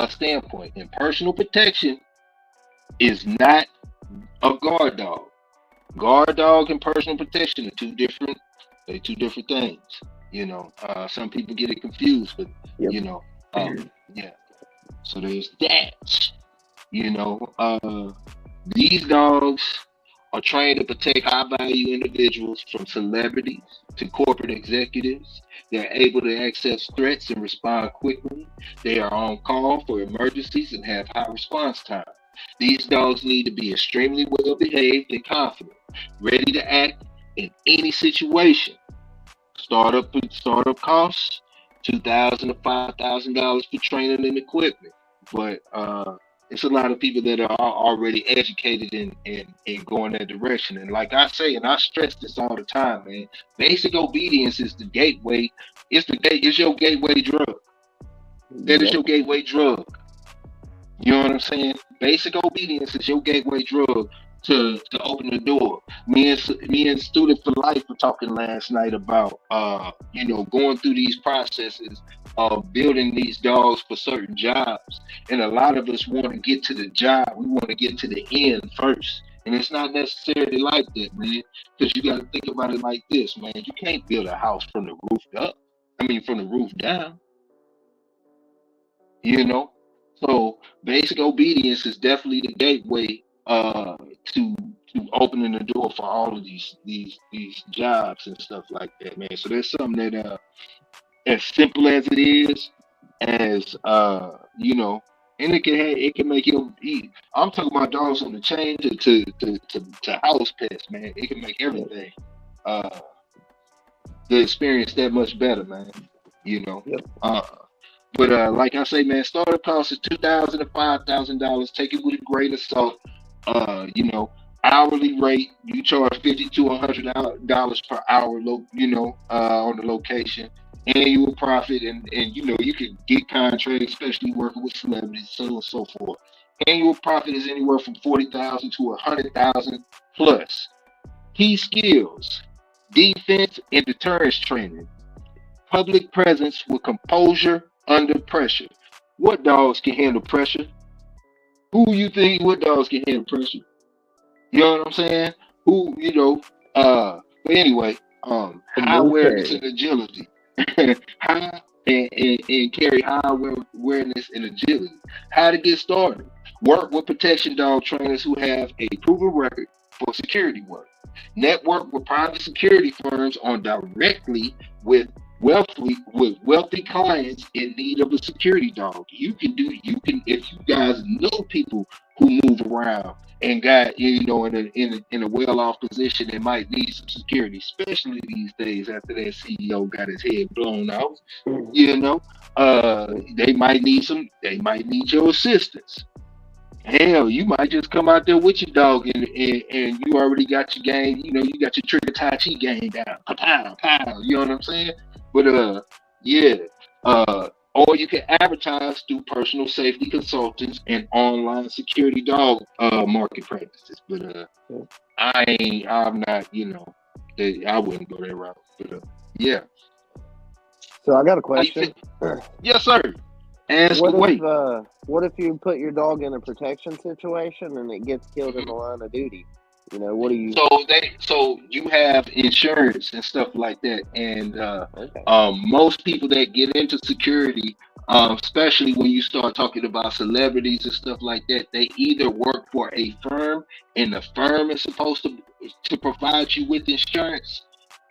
B: standpoint. And personal protection is not a guard dog. Guard dog and personal protection are two different things. Some people get it confused, but
C: Yep.
B: you know, yeah. So there's that. You know, these dogs are trained to protect high value individuals from celebrities to corporate executives. They're able to access threats and respond quickly. They are on call for emergencies and have high response time. These dogs need to be extremely well behaved and confident, ready to act in any situation. Startup costs $2,000 to $5,000 for training and equipment, but it's a lot of people that are already educated in going that direction. And like I say, and I stress this all the time, man, basic obedience is the gateway. It's your gateway drug. That is
C: Yep.
B: your gateway drug. You know what I'm saying? Basic obedience is your gateway drug to open the door. Me and Student for Life were talking last night about going through these processes of building these dogs for certain jobs, and a lot of us want to get to the job. We want to get to the end first. And it's not necessarily like that, man. Because you got to think about it like this, man. You can't build a house from the roof up. I mean, from the roof down. You know. So basic obedience is definitely the gateway to opening the door for all of these jobs and stuff like that, man. So that's something that as simple as it is, as and it can make you eat. I'm talking about dogs on the chain to house pets, man. It can make
C: Yep.
B: everything uh the experience that much better, man. You know.
C: Yep.
B: Uh but like I say, man, starter cost is $2,000 to $5,000. Take it with a grain of salt. You know, hourly rate you charge $50 to $100 per hour. On the location. Annual profit, and you can get contracts, especially working with celebrities, so on and so forth. Annual profit is anywhere from 40,000 to 100,000 plus. Key skills: defense and deterrence training, public presence with composure under pressure. What dogs can handle pressure? Who you think what dogs can handle pressure? You know what I'm saying? Who but anyway, high
C: Smooth
B: awareness
C: carry.
B: and agility. high and carry high awareness and agility. How to get started. Work with protection dog trainers who have a proven record for security work. Network with private security firms on directly with wealthy clients in need of a security dog. You can if you guys know people who move around and got in a well off position and might need some security, especially these days after that CEO got his head blown off. You know, they might need your assistance. Hell, you might just come out there with your dog and you already got your game. You got your trigger tai chi game down. Pow, pow, pow. You know what I'm saying? But yeah. Or you can advertise through personal safety consultants and online security dog market practices. But I'm not. I wouldn't go that route. But yeah.
C: So I got a
B: How you
C: question.
B: think? Yes, sir. Ask away.
C: What if you put your dog in a protection situation and it gets killed in the line of duty? What do you?
B: So you have insurance and stuff like that, and
C: Okay.
B: most people that get into security, especially when you start talking about celebrities and stuff like that, they either work for a firm, and the firm is supposed to provide you with insurance,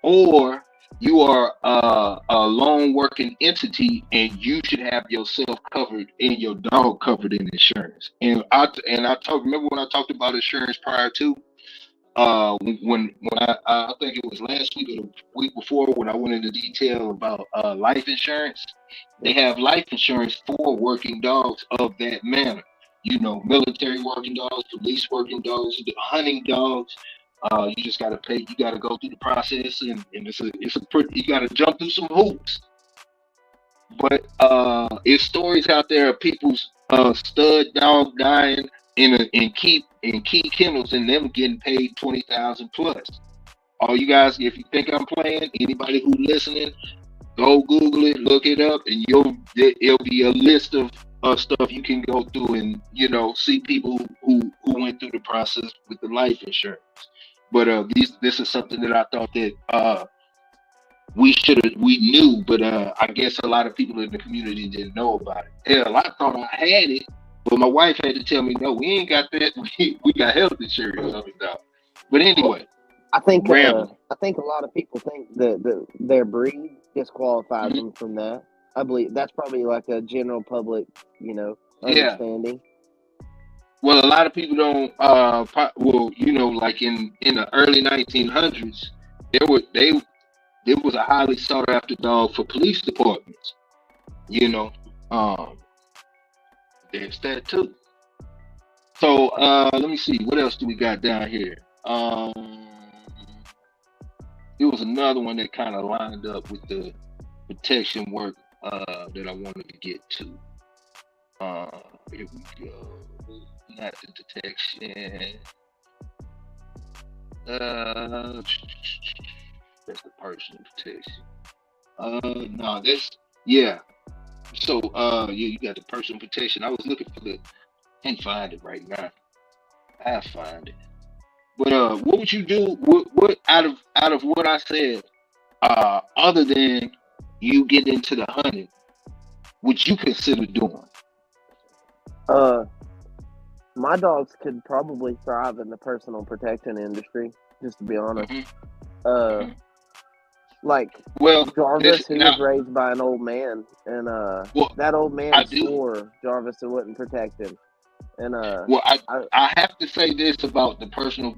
B: or you are a lone working entity, and you should have yourself covered and your dog covered in insurance. Remember when I talked about insurance prior to when I think it was last week or the week before when I went into detail about life insurance. They have life insurance for working dogs of that manner. Military working dogs, police working dogs, hunting dogs. You just gotta pay. You gotta go through the process, and it's a pretty. You gotta jump through some hoops. But it's stories out there of people's stud dog dying in key kennels and them getting paid 20,000 plus. All you guys, if you think I'm playing, anybody who listening, go Google it, look it up, and it'll be a list of stuff you can go through and see people who went through the process with the life insurance. But this is something that I thought that we knew, but I guess a lot of people in the community didn't know about it. Hell, I thought I had it, but my wife had to tell me, no, we ain't got that. We got health insurance on it now. But
C: Well,
B: anyway,
C: I think
B: rambling.
C: I think a lot of people think that their breed disqualifies
B: Mhm.
C: them from that. I believe that's probably like a general public,
B: Yeah.
C: understanding.
B: Well, a lot of people don't. Like in the early 1900s, there were they there was a highly sought after dog for police departments. You know, um, there's that too. So let me see, what else do we got down here? It was another one that kind of lined up with the protection work that I wanted to get to. Here we go. Not the detection. Uh, that's the personal protection. No, that's yeah. So, yeah, you got the personal protection. I was looking for the, can't find it right now. I find it. But what would you do? What out of what I said, other than you getting into the hunting, would you consider doing?
C: Uh, my dogs could probably thrive in the personal protection industry. Just to be honest,
B: Hmm.
C: uh,
B: Hmm.
C: like
B: Well, this
C: Jarvis, he
B: now.
C: was raised by an old man, and
B: Well,
C: that old
B: I
C: man
B: do.
C: swore Jarvis wouldn't protect him. And
B: Well,
C: I
B: I have to say this about the personal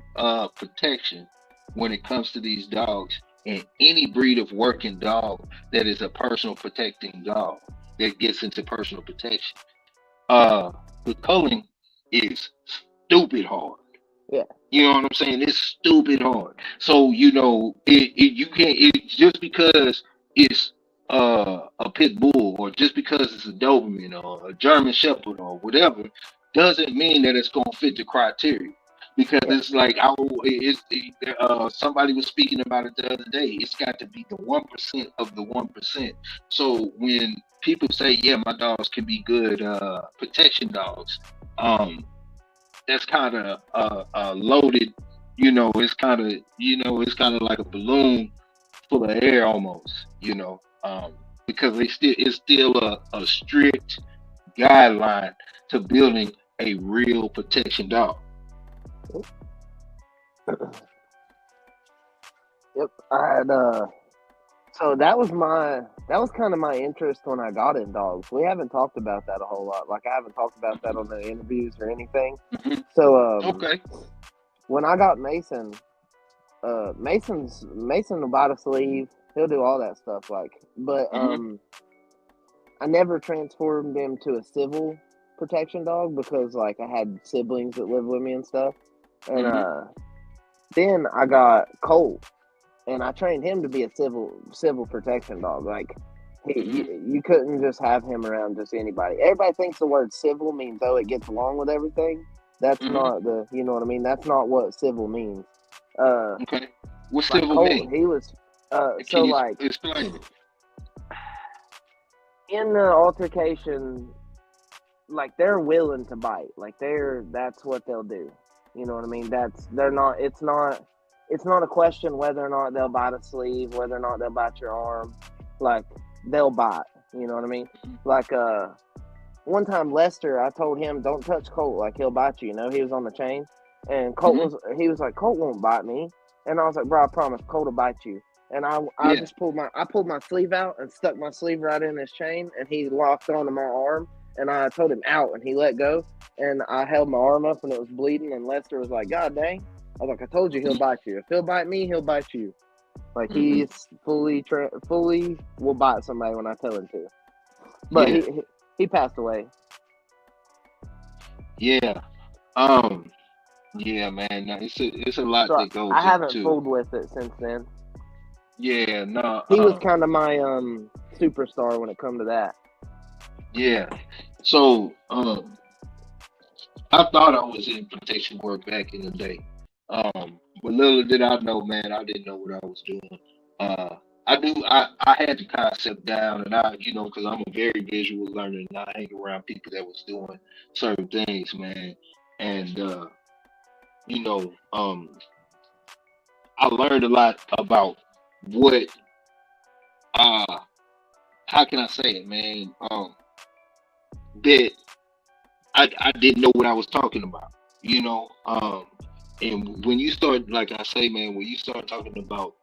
B: protection when it comes to these dogs and any breed of working dog that is a personal protecting dog that gets into personal protection. Uh, the culling is stupid hard.
C: yeah,
B: You know what I'm saying? It's stupid hard. So you can't. It just because it's a pit bull or just because it's a Doberman or a German Shepherd or whatever doesn't mean that it's gonna fit the criteria. Because
C: yeah,
B: it's like somebody was speaking about it the other day. It's got to be the 1% of the 1%. So when people say, "Yeah, my dogs can be good protection dogs," um, that's kind of loaded. It's kind of like a balloon full of air almost. Because it's still a strict guideline to building a real protection dog.
C: yep. I had so that was kind of my interest when I got in dogs. We haven't talked about that a whole lot. Like I haven't talked about that on the interviews or anything.
B: Mhm.
C: So
B: Okay.
C: when I got Mason, Mason will bite a sleeve. He'll do all that stuff. But
B: Hmm.
C: I never transformed him to a civil protection dog because like I had siblings that lived with me and stuff. And
B: Hmm.
C: then I got Colt, and I trained him to be a civil protection dog. Like
B: Hmm.
C: you couldn't just have him around just anybody. Everybody thinks the word civil means oh it gets along with everything. That's
B: Hmm.
C: not you know what I mean. That's not what civil means. Uh,
B: Okay. What
C: like
B: civil
C: Colt,
B: mean?
C: he was
B: Can
C: so
B: you
C: like
B: explain it?
C: in the altercation, like they're willing to bite. Like that's what they'll do. You know what I mean? That's they're not. It's not a question whether or not they'll bite a sleeve, whether or not they'll bite your arm. Like they'll bite. You know what I mean? Like one time Lester, I told him don't touch Colt. Like he'll bite you. You know he was on the chain, and
B: Hmm.
C: he was like Colt won't bite me, and I was like bro I promise Colt will bite you. And I
B: Yeah.
C: just pulled my sleeve out and stuck my sleeve right in his chain, and he locked onto my arm, and I told him out, and he let go, and I held my arm up, and it was bleeding, and Lester was like, "God dang!" I was like, "I told you he'll bite you. If he'll bite me, he'll bite you. Like
B: Hmm.
C: he's fully will bite somebody when I tell him to." But
B: Yeah.
C: he passed away.
B: Yeah. Um. Yeah, man. No, it's a lot
C: So
B: that goes
C: I haven't
B: into.
C: fooled with it since then.
B: Yeah. No.
C: He was kind of my superstar when it come to that.
B: Yeah. So, I thought I was in protection work back in the day. But little did I know, man, I didn't know what I was doing. Uh, I knew I had the concept down, and because I'm a very visual learner, and I hang around people that was doing certain things, man. And you know, um, I learned a lot about what, uh, how can I say it, man? That I didn't know what I was talking about, you know. And when you start, like I say, man, when you start talking about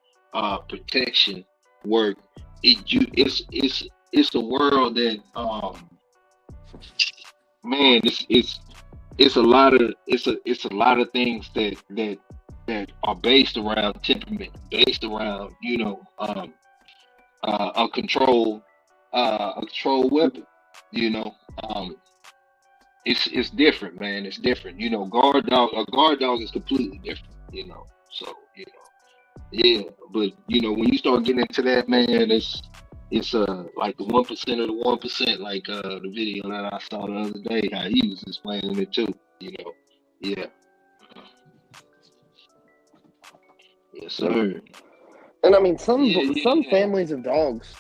B: protection work, it's a world that man, it's a lot of it's a lot of things that are based around temperament, based around a control weapon, you know. Um, it's different, man. It's different. A guard dog is completely different, So, yeah. But when you start getting into that, man, it's like the 1% of the 1%, like the video that I saw the other day, how he was explaining it too, you know. Yeah. Yes,
C: Yeah.
B: sir.
C: And I mean,
B: Yeah,
C: some
B: yeah,
C: families of dogs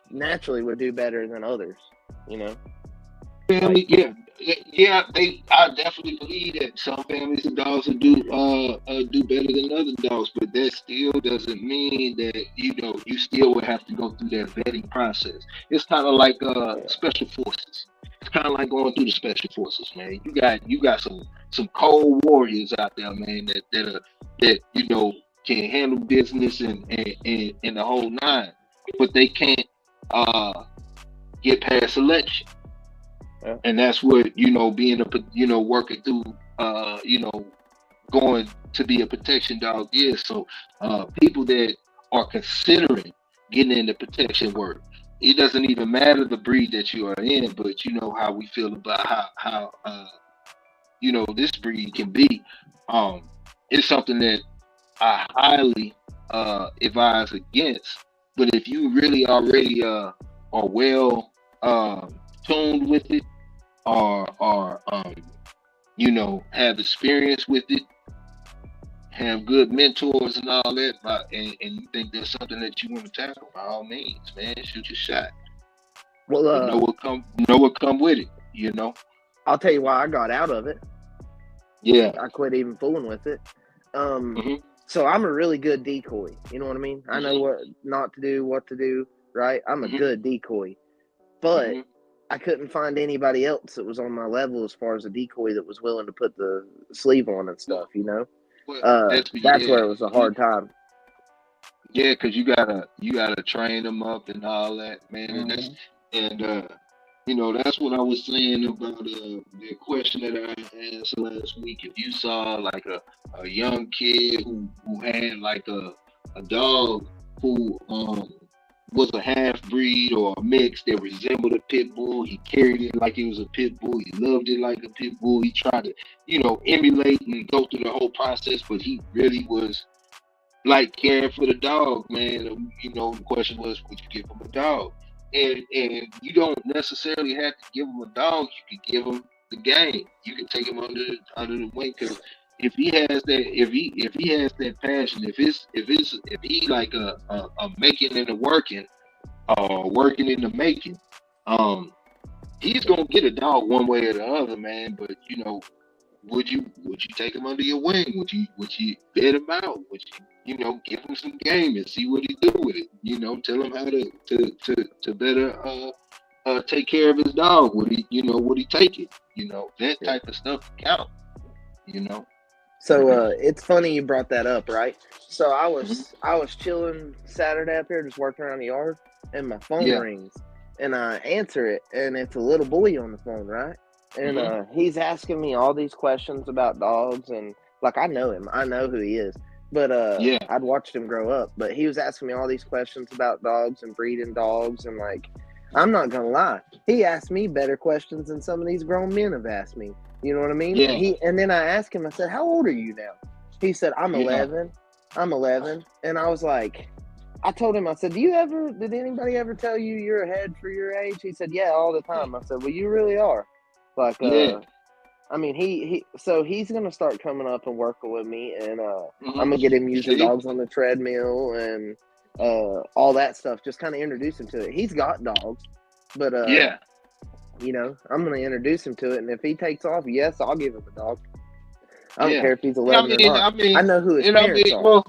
C: naturally would do better than others. You know, like
B: family, yeah, yeah. I definitely believe that some families of dogs will do better than other dogs, but that still doesn't mean that you still would have to go through that vetting process. It's kind of like
C: yeah,
B: special forces. It's kind of like going through the special forces, man. You got some cold warriors out there, man, that can handle business and the whole nine, but they can't uh get past selection.
C: yeah,
B: And that's what being working through uh you know going to be a protection dog is. So people that are considering getting into protection work, it doesn't even matter the breed that you are in, but you know how we feel about how this breed can be. It's something that I highly advise against. But if you really already are well tuned with it, or have experience with it, have good mentors and all that, and you think there's something that you want to tackle, by all means, man, shoot your shot.
C: well,
B: But know what come with it.
C: I'll tell you why I got out of it.
B: Yeah.
C: I quit even fooling with it. Um,
B: Mhm.
C: so I'm a really good decoy. You know what I mean? I know
B: Mhm.
C: what not to do, what to do. Right? I'm a
B: Mhm.
C: good decoy, but
B: Mhm.
C: I couldn't find anybody else that was on my level as far as a decoy that was willing to put the sleeve on and
B: Well,
C: stuff. You know,
B: well,
C: that's
B: yeah,
C: where it was a hard time.
B: yeah, because you gotta train them up and all that, man, and that's
C: Mhm.
B: and that's what I was saying about the question that I asked last week. If you saw like a young kid who had like a dog who was a half breed or a mix that resembled a pit bull, he carried it like it was a pit bull. He loved it like a pit bull. He tried to emulate and go through the whole process, but he really was like caring for the dog, man. The question was, would you give him a dog? And you don't necessarily have to give him a dog. You could give him the game. You can take him under the wing, because if he has that passion, if he like a making and a working, working in the making, um, he's gonna get a dog one way or the other, man. But would you take him under your wing? Would you vet him out? Would you give him some game and see what he do with it? Tell him how to better take care of his dog. Would he take it? That
C: Yeah.
B: type of stuff count. You know.
C: So it's funny you brought that up, right? So I
B: Hmm.
C: was I was chilling Saturday up here, just working around the yard, and my phone
B: Yeah.
C: rings, and I answer it, and it's a little boy on the phone, right? And
B: Hmm.
C: he's asking me all these questions about dogs, and like I know him, I know who he is, but
B: Yeah.
C: I'd watched him grow up, but he was asking me all these questions about dogs and breeding dogs, and like I'm not gonna lie, he asked me better questions than some of these grown men have asked me. You know what I mean?
B: Yeah.
C: And then I asked him, I said, "How old are you now?" He said, "I'm
B: Yeah.
C: 11." I'm 11. And I was like, I told him, I said, did anybody ever tell you you're ahead for your age? He said, "Yeah, all the time." I said, "Well, you really are." Like,
B: Yeah.
C: I mean, so he's going to start coming up and working with me. And
B: Hmm.
C: I'm going to get him using
B: See.
C: dogs on the treadmill and all that stuff. Just kind of introduce him to it. He's got dogs, but
B: Yeah.
C: I'm going to introduce him to it. And if he takes off, yes, I'll give him a dog. I don't
B: Yeah.
C: care if he's
B: And I
C: 11 or
B: mean,
C: not.
B: I
C: I
B: mean,
C: know who his
B: and I
C: parents
B: mean,
C: are.
B: well,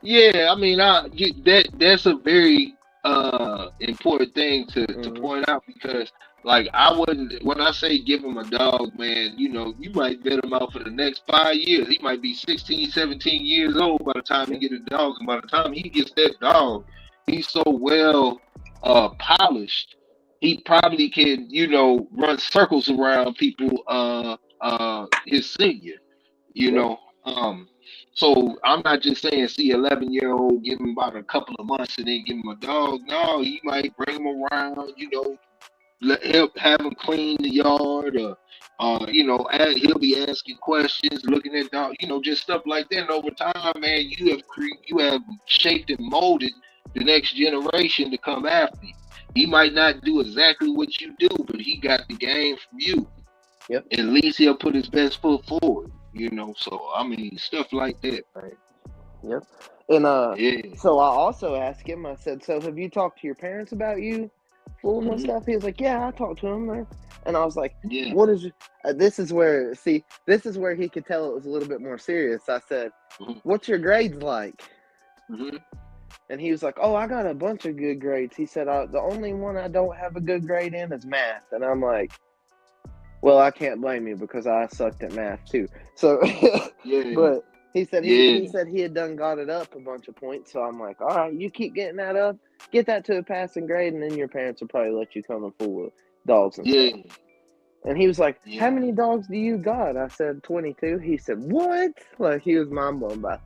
B: yeah, I mean, that's a very important thing to
C: Hmm.
B: point out, because like I wouldn't, when I say give him a dog, man, you might vet him out for the next 5 years. He might be 16, 17 years old by the time he
C: Yeah,
B: get a dog, and by the time he gets that dog, he's so well polished. He probably can, run circles around people his senior, you
C: yeah,
B: know. So I'm not just saying, see, 11-year-old, give him about a couple of months and then give him a dog. No, he might bring him around, have him clean the yard, or he'll be asking questions, looking at dog, just stuff like that. And over time, man, you have shaped and molded the next generation to come after you. He might not do exactly what you do, but he got the game from you.
C: yep,
B: At least he'll put his best foot forward. So I mean, stuff like that, man.
C: yep. And
B: Yeah.
C: so I also asked him. I said, "So have you talked to your parents about you fooling with
B: Hmm.
C: stuff?" He was like, "Yeah, I talked to them." And I was like,
B: Yeah.
C: "What is?" This is where he could tell it was a little bit more serious. I said,
B: Hmm.
C: "What's your grades like?"
B: Hmm.
C: And he was like, "Oh, I got a bunch of good grades." He said, "The only one I don't have a good grade in is math." And I'm like, "Well, I can't blame you because I sucked at math too." So,
B: Yeah.
C: but he said he
B: Yeah.
C: said he had done got it up a bunch of points. So I'm like, "All right, you keep getting that up, get that to a passing grade, and then your parents will probably let you come and fool with dogs and
B: Yeah.
C: stuff." And he was like, "How
B: Yeah.
C: many dogs do you got?" I said, 22. He said, "What?" Like he was mind blown by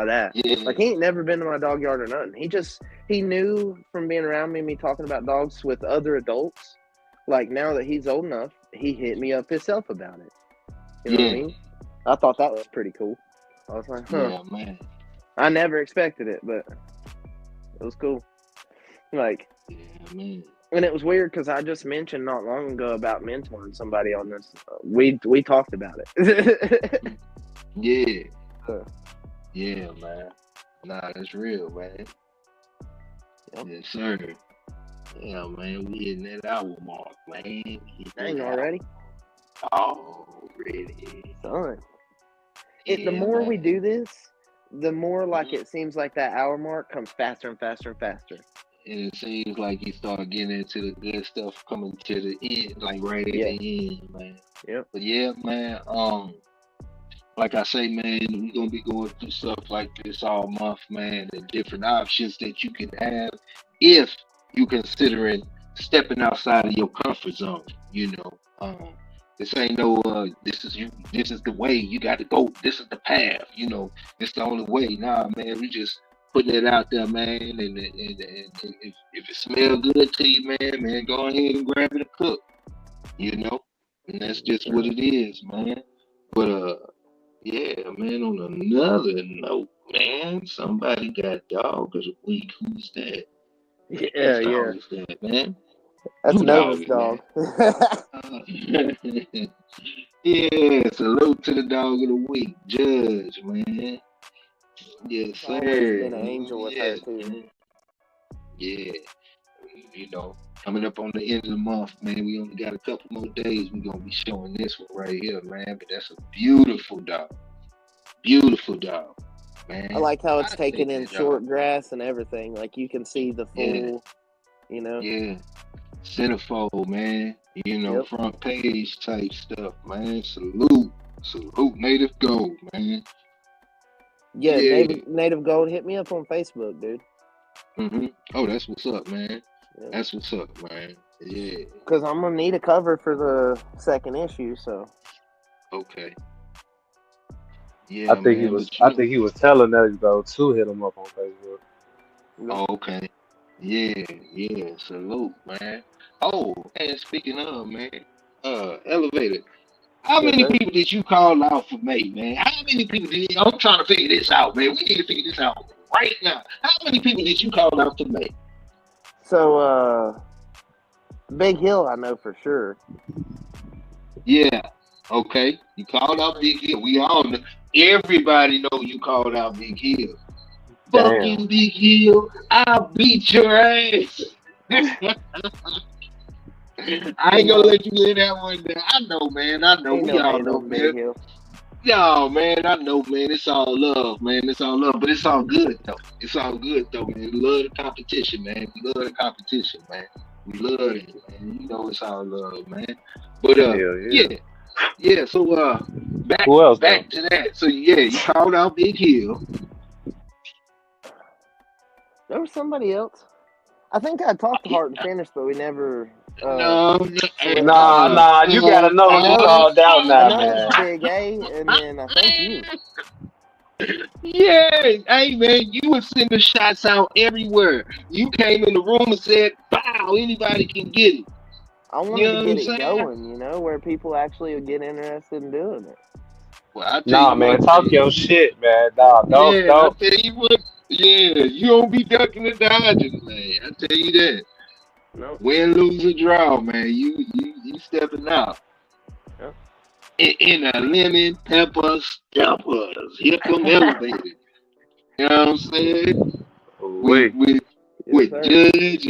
C: that.
B: Yeah.
C: Like he ain't never been to my dog yard or nothing. He knew from being around me talking about dogs with other adults. Like now that he's old enough, he hit me up himself about it. You know what I
B: Yeah.
C: mean? I thought that was pretty cool. I was like, huh.
B: Yeah, man.
C: I never expected it, but it was cool. Like,
B: Yeah, man.
C: and it was weird because I just mentioned not long ago about mentoring somebody on this. We talked about it.
B: Yeah.
C: So,
B: Yeah, man. Nah, that's real, man.
C: yep.
B: Yes, sir. Yeah, man. We hitting that hour mark, man. We hitting
C: Dang,
B: that hour
C: already?
B: already.
C: Son. The
B: Yeah,
C: more we
B: man.
C: do this, the more like
B: Mhm.
C: it seems like that hour mark comes faster and faster and faster.
B: And it seems like you start getting into the good stuff coming to the end, like right at
C: Yeah.
B: the end, man.
C: Yep.
B: But yeah, man. Like I say, man, we're gonna be going through stuff like this all month, man, and different options that you can have if you considering stepping outside of your comfort zone. You know, this ain't no this is you. This is the way you got to go. This is the path. You know, it's the only way. Nah, man, we just putting it out there, man. And if it smells good to you, man, go ahead and grab it and cook. You know, and that's just what
C: Sure.
B: it is, man. But yeah, man, on another note, man, somebody got dog of the week. Who's that?
C: Yeah,
B: Whose
C: yeah.
B: dog is that, man?
C: That's
B: Who dog
C: Nova's
B: is
C: dog.
B: that? Yeah, salute to the dog of the week, Judge, man. Yes,
C: He's always
B: sir.
C: been an angel with her
B: Yes,
C: too.
B: man. Yeah, you know, coming up on the end of the month, man, we only got a couple more days. We're going to be showing this one right here, man. But that's a beautiful dog. Beautiful dog,
C: I
B: man.
C: like how it's
B: I
C: taken
B: think
C: in
B: that dog,
C: short grass and everything. Like you can see the
B: yeah,
C: full, you know.
B: yeah. Centerfold, man. You know,
C: Yep.
B: front page type stuff, man. Salute. Salute Native Gold, man.
C: Yeah,
B: Yeah.
C: Native Gold, hit me up on Facebook, dude.
B: Hmm. Oh, that's what's up, man.
C: Yep.
B: That's what's up, man. Yeah.
C: Because I'm gonna need a cover for the second issue. So
B: Okay.
D: I
B: Yeah,
D: think he
B: man.
D: was.
B: But
D: I
B: you
D: think he was telling us though to hit him up on Facebook.
C: yep.
B: oh, okay. Yeah, yeah. Salute, man. Oh, and speaking of, man, elevator. How
C: Yes,
B: many
C: sir.
B: people did you call out for mate, man? How many people did I'm trying to figure this out, man. We need to figure this out right now. How many people did you call out for mate?
C: So Big Hill, I know for sure.
B: Yeah. Okay. You called out Big Hill. We all know. Everybody know you called out Big Hill.
D: Damn.
B: Fucking Big Hill, I'll beat your ass. I
C: Ain't
B: ain't gonna
C: no
B: let you in that one there. I know, man. I know.
C: ain't
B: We
C: no
B: all
C: hate
B: know,
C: on Big
B: man.
C: Hill.
B: No, man, I know, man. It's all love, man. It's all love, but it's all good though. It's all good though, man. We love the competition, man. We love the competition, man. We love it, man. You know, it's all love, man. But
D: Hell yeah.
B: yeah, yeah. So back
D: Who else though?
B: back to that. So yeah, you called out Big Hill.
C: There was somebody else. I think I talked to
B: Yeah,
C: Heart and Finish, but we never
B: no,
C: slipped up.
D: Nah, nah. You gotta know
C: I
D: who you
C: know
D: called out
C: I
D: now,
C: know it was
D: man.
C: Big A, and then I think you.
B: yeah, hey man, you were sending shots out everywhere. You came in the room and said, "Bow, anybody can get it."
C: I
B: You
C: wanted to
B: know what I'm
C: get it
B: saying?
C: going, where people actually would get interested in doing it.
B: Well, I tell
D: Nah,
B: you
D: man.
B: what, man.
D: Talk your shit, man. Nah,
B: Yeah, I
D: don't.
B: tell you what. Yeah, you don't be ducking and dodging, man. I tell you that.
C: No.
B: Win, lose, or draw, man. You stepping out
C: Yep.
B: in a lemon pepper steppers. Here come elevated. You know what I'm saying? With
D: Wait.
B: with
C: Yes,
B: with
C: sir.
B: Judge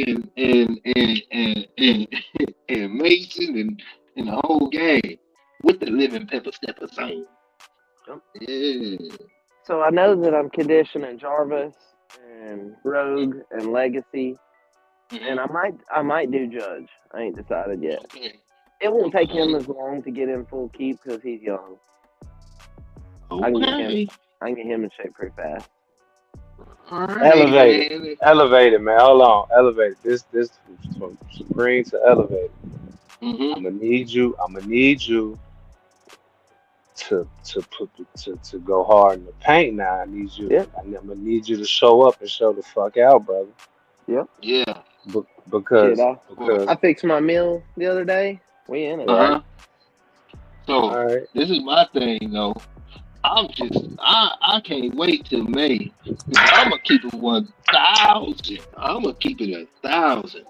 B: and Mason and the whole gang with the living pepper stepper zone.
C: Yep.
B: Yeah.
C: So I know that I'm conditioning Jarvis and Rogue and Legacy, and
B: Mm-hmm.
C: I might do Judge. I ain't decided yet.
B: Okay.
C: It won't take him
B: Okay.
C: as long to get in full keep because he's young. I can get him.
B: Okay.
C: I can get him in shape pretty fast.
B: All right,
D: Elevated.
B: man.
D: Elevated, man. Hold on. Elevated. This from supreme to elevated.
B: Mm-hmm.
D: I'm gonna need you to go hard in the paint now.
C: Yep.
D: I'm gonna need you to show up and show the fuck out, brother.
C: Yep.
B: Yeah.
D: Be-
C: Shit.
D: because
B: Well,
C: I
D: because
C: fixed my meal the other day. We in it,
D: right.
C: baby.
B: uh-huh. So
D: All right.
B: this is my thing though. I can't wait till May. Cause I'm gonna keep it 1,000. I'm gonna keep it 1,000.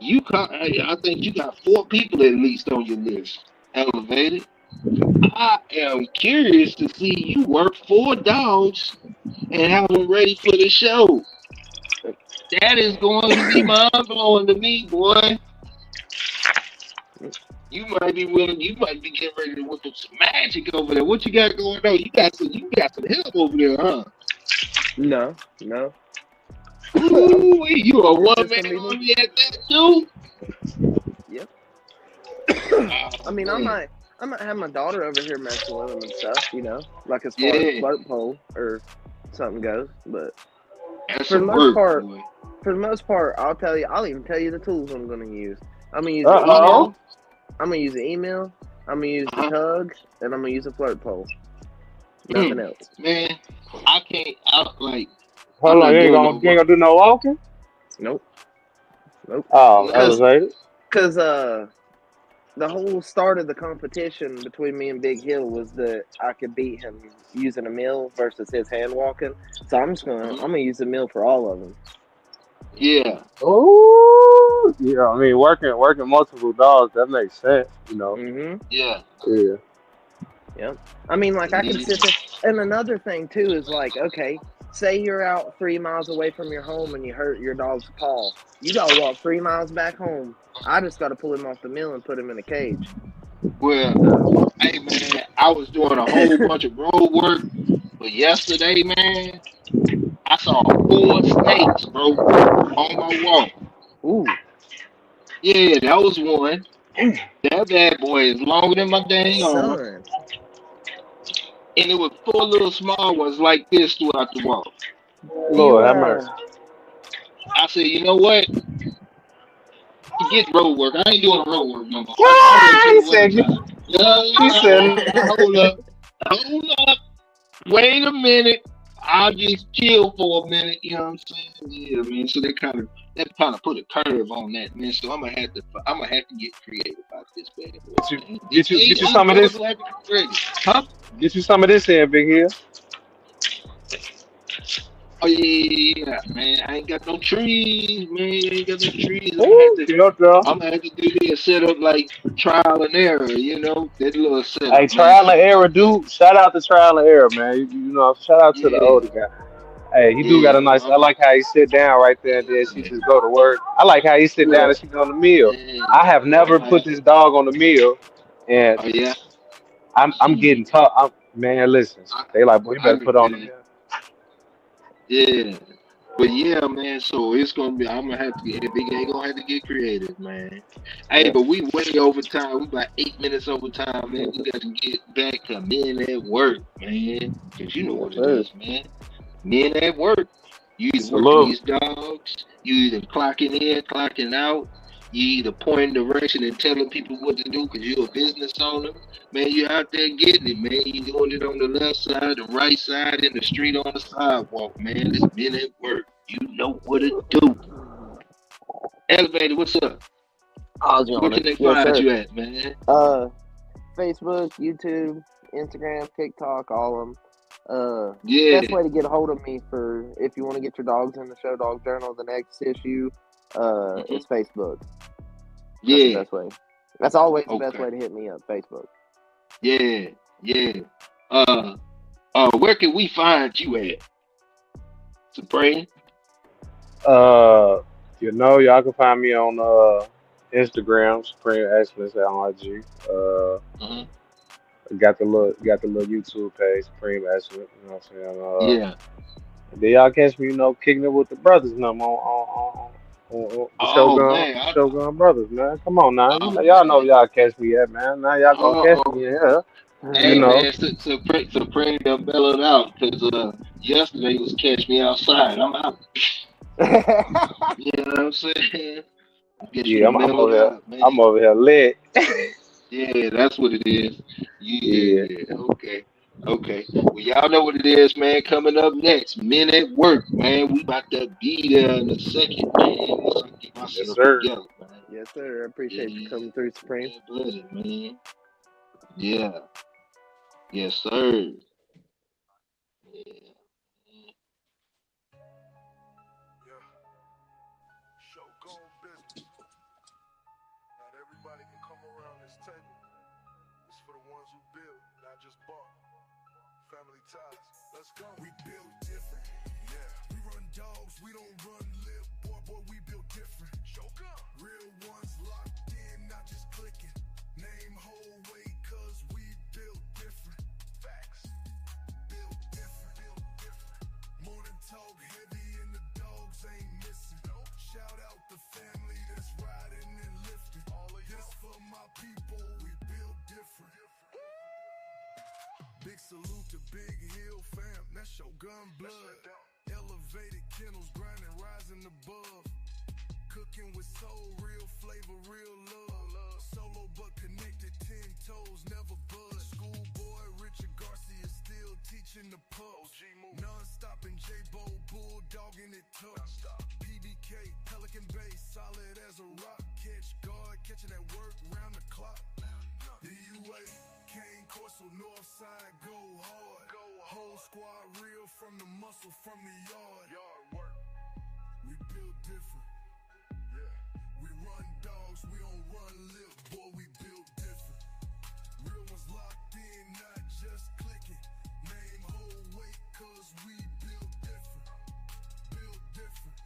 B: I think you got 4 people at least on your list. Elevated. I am curious to see you work 4 dogs and have them ready for the show. That is going to be mind blowing to me, boy. You might be getting ready to whip up some magic over there. What you got going on? You got some help over there, huh?
C: No, no.
B: Ooh, you a
C: It's
B: one
C: just
B: man
C: gonna be me.
B: army at that too?
C: Yep. I
B: Oh
C: mean, I
B: man,
C: might, I might have my daughter over here messing with them and stuff. Like as far as
B: yeah,
C: flirt pole or something goes. But
B: that's
C: for the
B: some
C: most
B: work,
C: part,
B: boy.
C: I'll tell you. I'll even tell you the tools I'm gonna use. I'm gonna use the
D: Uh oh.
C: email. I'm gonna use the email. I'm gonna use the
B: Uh-huh.
C: tug, and I'm gonna use the flirt pole. Nothing
B: Mm,
C: else.
B: man, I can't. I'm
D: Hold on.
B: not doing no
D: You ain't
B: work.
D: gonna do no walking.
C: Nope. Nope.
D: Oh,
B: Nah,
C: Cause,
D: elevated.
C: cause the whole start of the competition between me and Big Hill was that I could beat him using a mill versus his hand walking. So I'm
B: mhm,
C: gonna use a mill for all of them.
B: yeah,
D: Oh, yeah. I mean, working multiple dogs that makes sense.
C: Mm-hmm.
B: yeah,
D: Yeah.
C: Yep. I mean, like I can
B: yeah.
C: sit there. And another thing too is like, okay, say you're out 3 miles away from your home and you hurt your dog's paw. You gotta walk 3 miles back home. I just gotta pull him off the mill and put him in a cage.
B: Well,
C: So
B: hey man, I was doing a whole bunch of road work, but yesterday, man, I saw 4 snakes, bro, on my walk.
C: ooh,
B: Yeah, that was one. That bad boy is longer than my dang arm,
C: son.
B: and it was 4 little small ones like this throughout the walk.
C: Do you
D: Lord have mercy.
B: I said, you know what? Forget road work. I ain't doing road work no more. I wait
D: Ah,
B: till the winter time.
D: he said,
B: Hold up, hold up. Wait a minute. I'll just chill for a minute. You know what I'm saying? Yeah, man. So that kind of put a curve on that, man. So I'm gonna have to get creative about this bad boy,
D: get you
B: man. This
D: get you get
B: ain't.
D: you
B: I'm
D: some of
B: going
D: this.
B: to have to get creative, huh?
D: Get you some of this in, Big Hill.
B: Oh yeah, man. I ain't got no trees, man. I ain't got no trees. I'm gonna have
D: Ooh,
B: to.
D: Kyoto.
B: I'm gonna have to do me a setup like trial and error. That little
D: Hey,
B: setup, man.
D: trial and
B: So
D: error, dude. Shout out to trial and error, man. Shout out to the
B: yeah,
D: older guy. Hey, he do got
B: yeah.
D: a nice. I like how he sit down right there and then she
B: Yeah.
D: just go to work. I like how he sit down
B: Well,
D: and she go on the meal.
B: yeah.
D: I have
B: I'm
D: never
B: gonna
D: put
B: have,
D: this dog on the meal, and
B: oh yeah.
D: I'm
B: Shit.
D: getting tough. Man, listen,
B: I,
D: they like, boy, you
B: I
D: better put on the
B: understand.
D: meal.
B: Yeah. But yeah, man. So it's gonna be. I'm gonna have to get. Big A gonna have to get creative, man. Hey,
C: Yeah.
B: but we way over time. We about 8 minutes over time, man. We got to get back to men at work, man. Cause you know
C: Yes,
B: what it
C: sir.
B: is, man. Men at work. You either working
D: Salute.
B: these dogs, you either clocking in, clocking out, you either pointing direction and telling people what to do because you're a business owner. Man, you out there getting it, man. You doing it on the left side, the right side, in the street, on the sidewalk, man. It's men at work. You know what to do. Elevator, what's up?
C: Odds
B: Where
C: on
B: can
C: it.
B: they
C: Yes,
B: find
C: sir.
B: you at, man?
C: Uh, Facebook, YouTube, Instagram, TikTok, all of them. Best
B: Yeah.
C: way to get a hold of me for if you want to get your dogs in the Show Dog Journal, the next issue,
B: Hmm.
C: is Facebook. That's the
B: Yeah.
C: best way. That's always the best
B: Okay.
C: way to hit me up. Facebook.
B: Yeah. Yeah. Uh. Where can we find you at? Supreme.
D: Uh, y'all can find me on Instagram, Supreme Excellence at IG.
B: Hmm.
D: Got the little YouTube page, Supreme Excellence. You know what I'm saying?
B: Yeah.
D: Then y'all catch me, kicking it with the brothers now on the
B: Oh
D: Shogun
B: man.
D: Shogun brothers, man. Come on now,
B: Oh
D: y'all know
B: man.
D: y'all catch me at, man. Now y'all gonna catch
B: Oh.
D: me in here, you
B: Hey
C: Mhm.
D: know.
B: man, Supreme done mellowed out because yesterday was catch me outside. I'm out. You know what I'm saying? Guess you
D: Yeah,
B: done
D: I'm
B: mellowed
D: over here.
B: out, man.
D: I'm over here lit.
B: Yeah, that's what it is.
D: Yeah,
B: Yeah. Okay. Okay. Well, y'all know what it is, man. Coming up next, Men at Work, man. We about to be there in a second, man. Once I get
D: yes
B: myself
D: sir.
B: together, man.
C: Yes, sir. I appreciate you
B: Yeah.
C: coming through, Supreme.
B: Man, blooded, man. Yeah. Yes, sir. Yeah.
A: Yeah, Shogun business. Not everybody can come around this table. It's for the ones who build, not just bought. Family ties. Let's go. We build different. Yeah. We run dogs, we don't run lip. Boy, we build different. Shogun. Real ones locked in, not just clicking. Name whole weight, cause we build different. Facts. Build different. Build different. Morning talk heavy and the dogs ain't missing. Nope. Shout out the family that's riding and lifting. All of this for my people, we build different. Big salute to Big Hill fam, that's Shogun blood. Elevated kennels, grinding, rising above. Cooking with soul, real flavor, real love. Solo but connected, 10 toes, never buzz. Schoolboy Richard Garcia still teaching the pups. Non-stopping J-Bo, bulldogging it tough. PDK, Pelican Bay, solid as a rock. Catch guard, catching that work round the clock. The UA, Kane Corso, north side, go hard. Whole squad real from the muscle, from the yard. Yard work. We build different. Yeah. We run dogs, we don't run lip, boy, we build different. Real ones locked in, not just clicking. Name whole weight, cause we build different. Build different.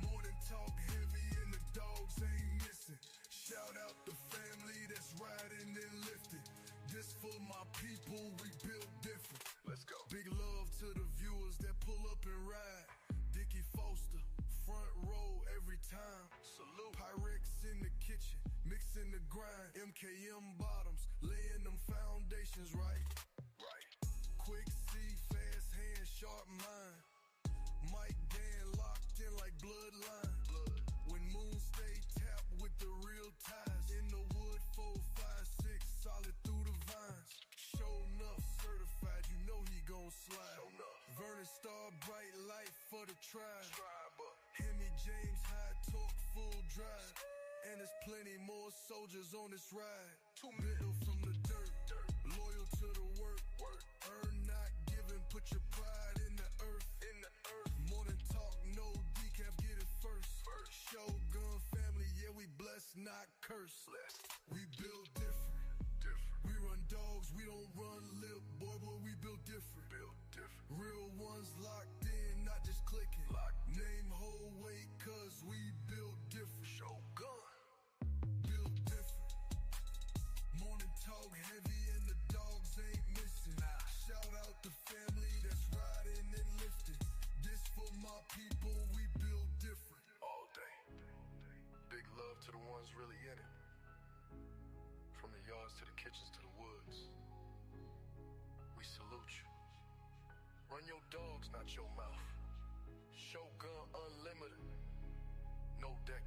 A: Morning talk heavy and the dogs ain't missing. Shout out the family that's riding and lifting. This for my people, we build different. Let's go. Big love to the viewers that pull up and ride. Dickie Foster, front row every time. Salute. Pyrex in the kitchen, mixing the grind. MKM bottoms, laying them foundations right. Right. Quick C, fast hand, sharp mind. Mike Dan locked in like bloodline. When moon stay tapped with the real ties. In the wood, 4, 5, 6, solid through the vines. Show enough, certified, you know he gon' slide. Vernon Star, bright light for the tribe. Hemi James, high torque, full drive. And there's plenty more soldiers on this ride. Middle from the dirt, loyal to the work. Earn not given, put your pride in the earth. Morning talk, no decaf, get it first. Shogun family, yeah, we blessed, not cursed. We build different. We run dogs, we don't run lip. Boy, we build different. Real ones locked in, not just clicking. Name whole weight, cause we build different. Shogun. Build different. Morning talk heavy and the dogs ain't missing. Shout out the family that's riding and lifting. This for my people, we build different. All day. Big love to the ones really in it. From the yards to the kitchens to the woods. We salute you. Run your dogs, not your mouth. Shogun Unlimited. No deck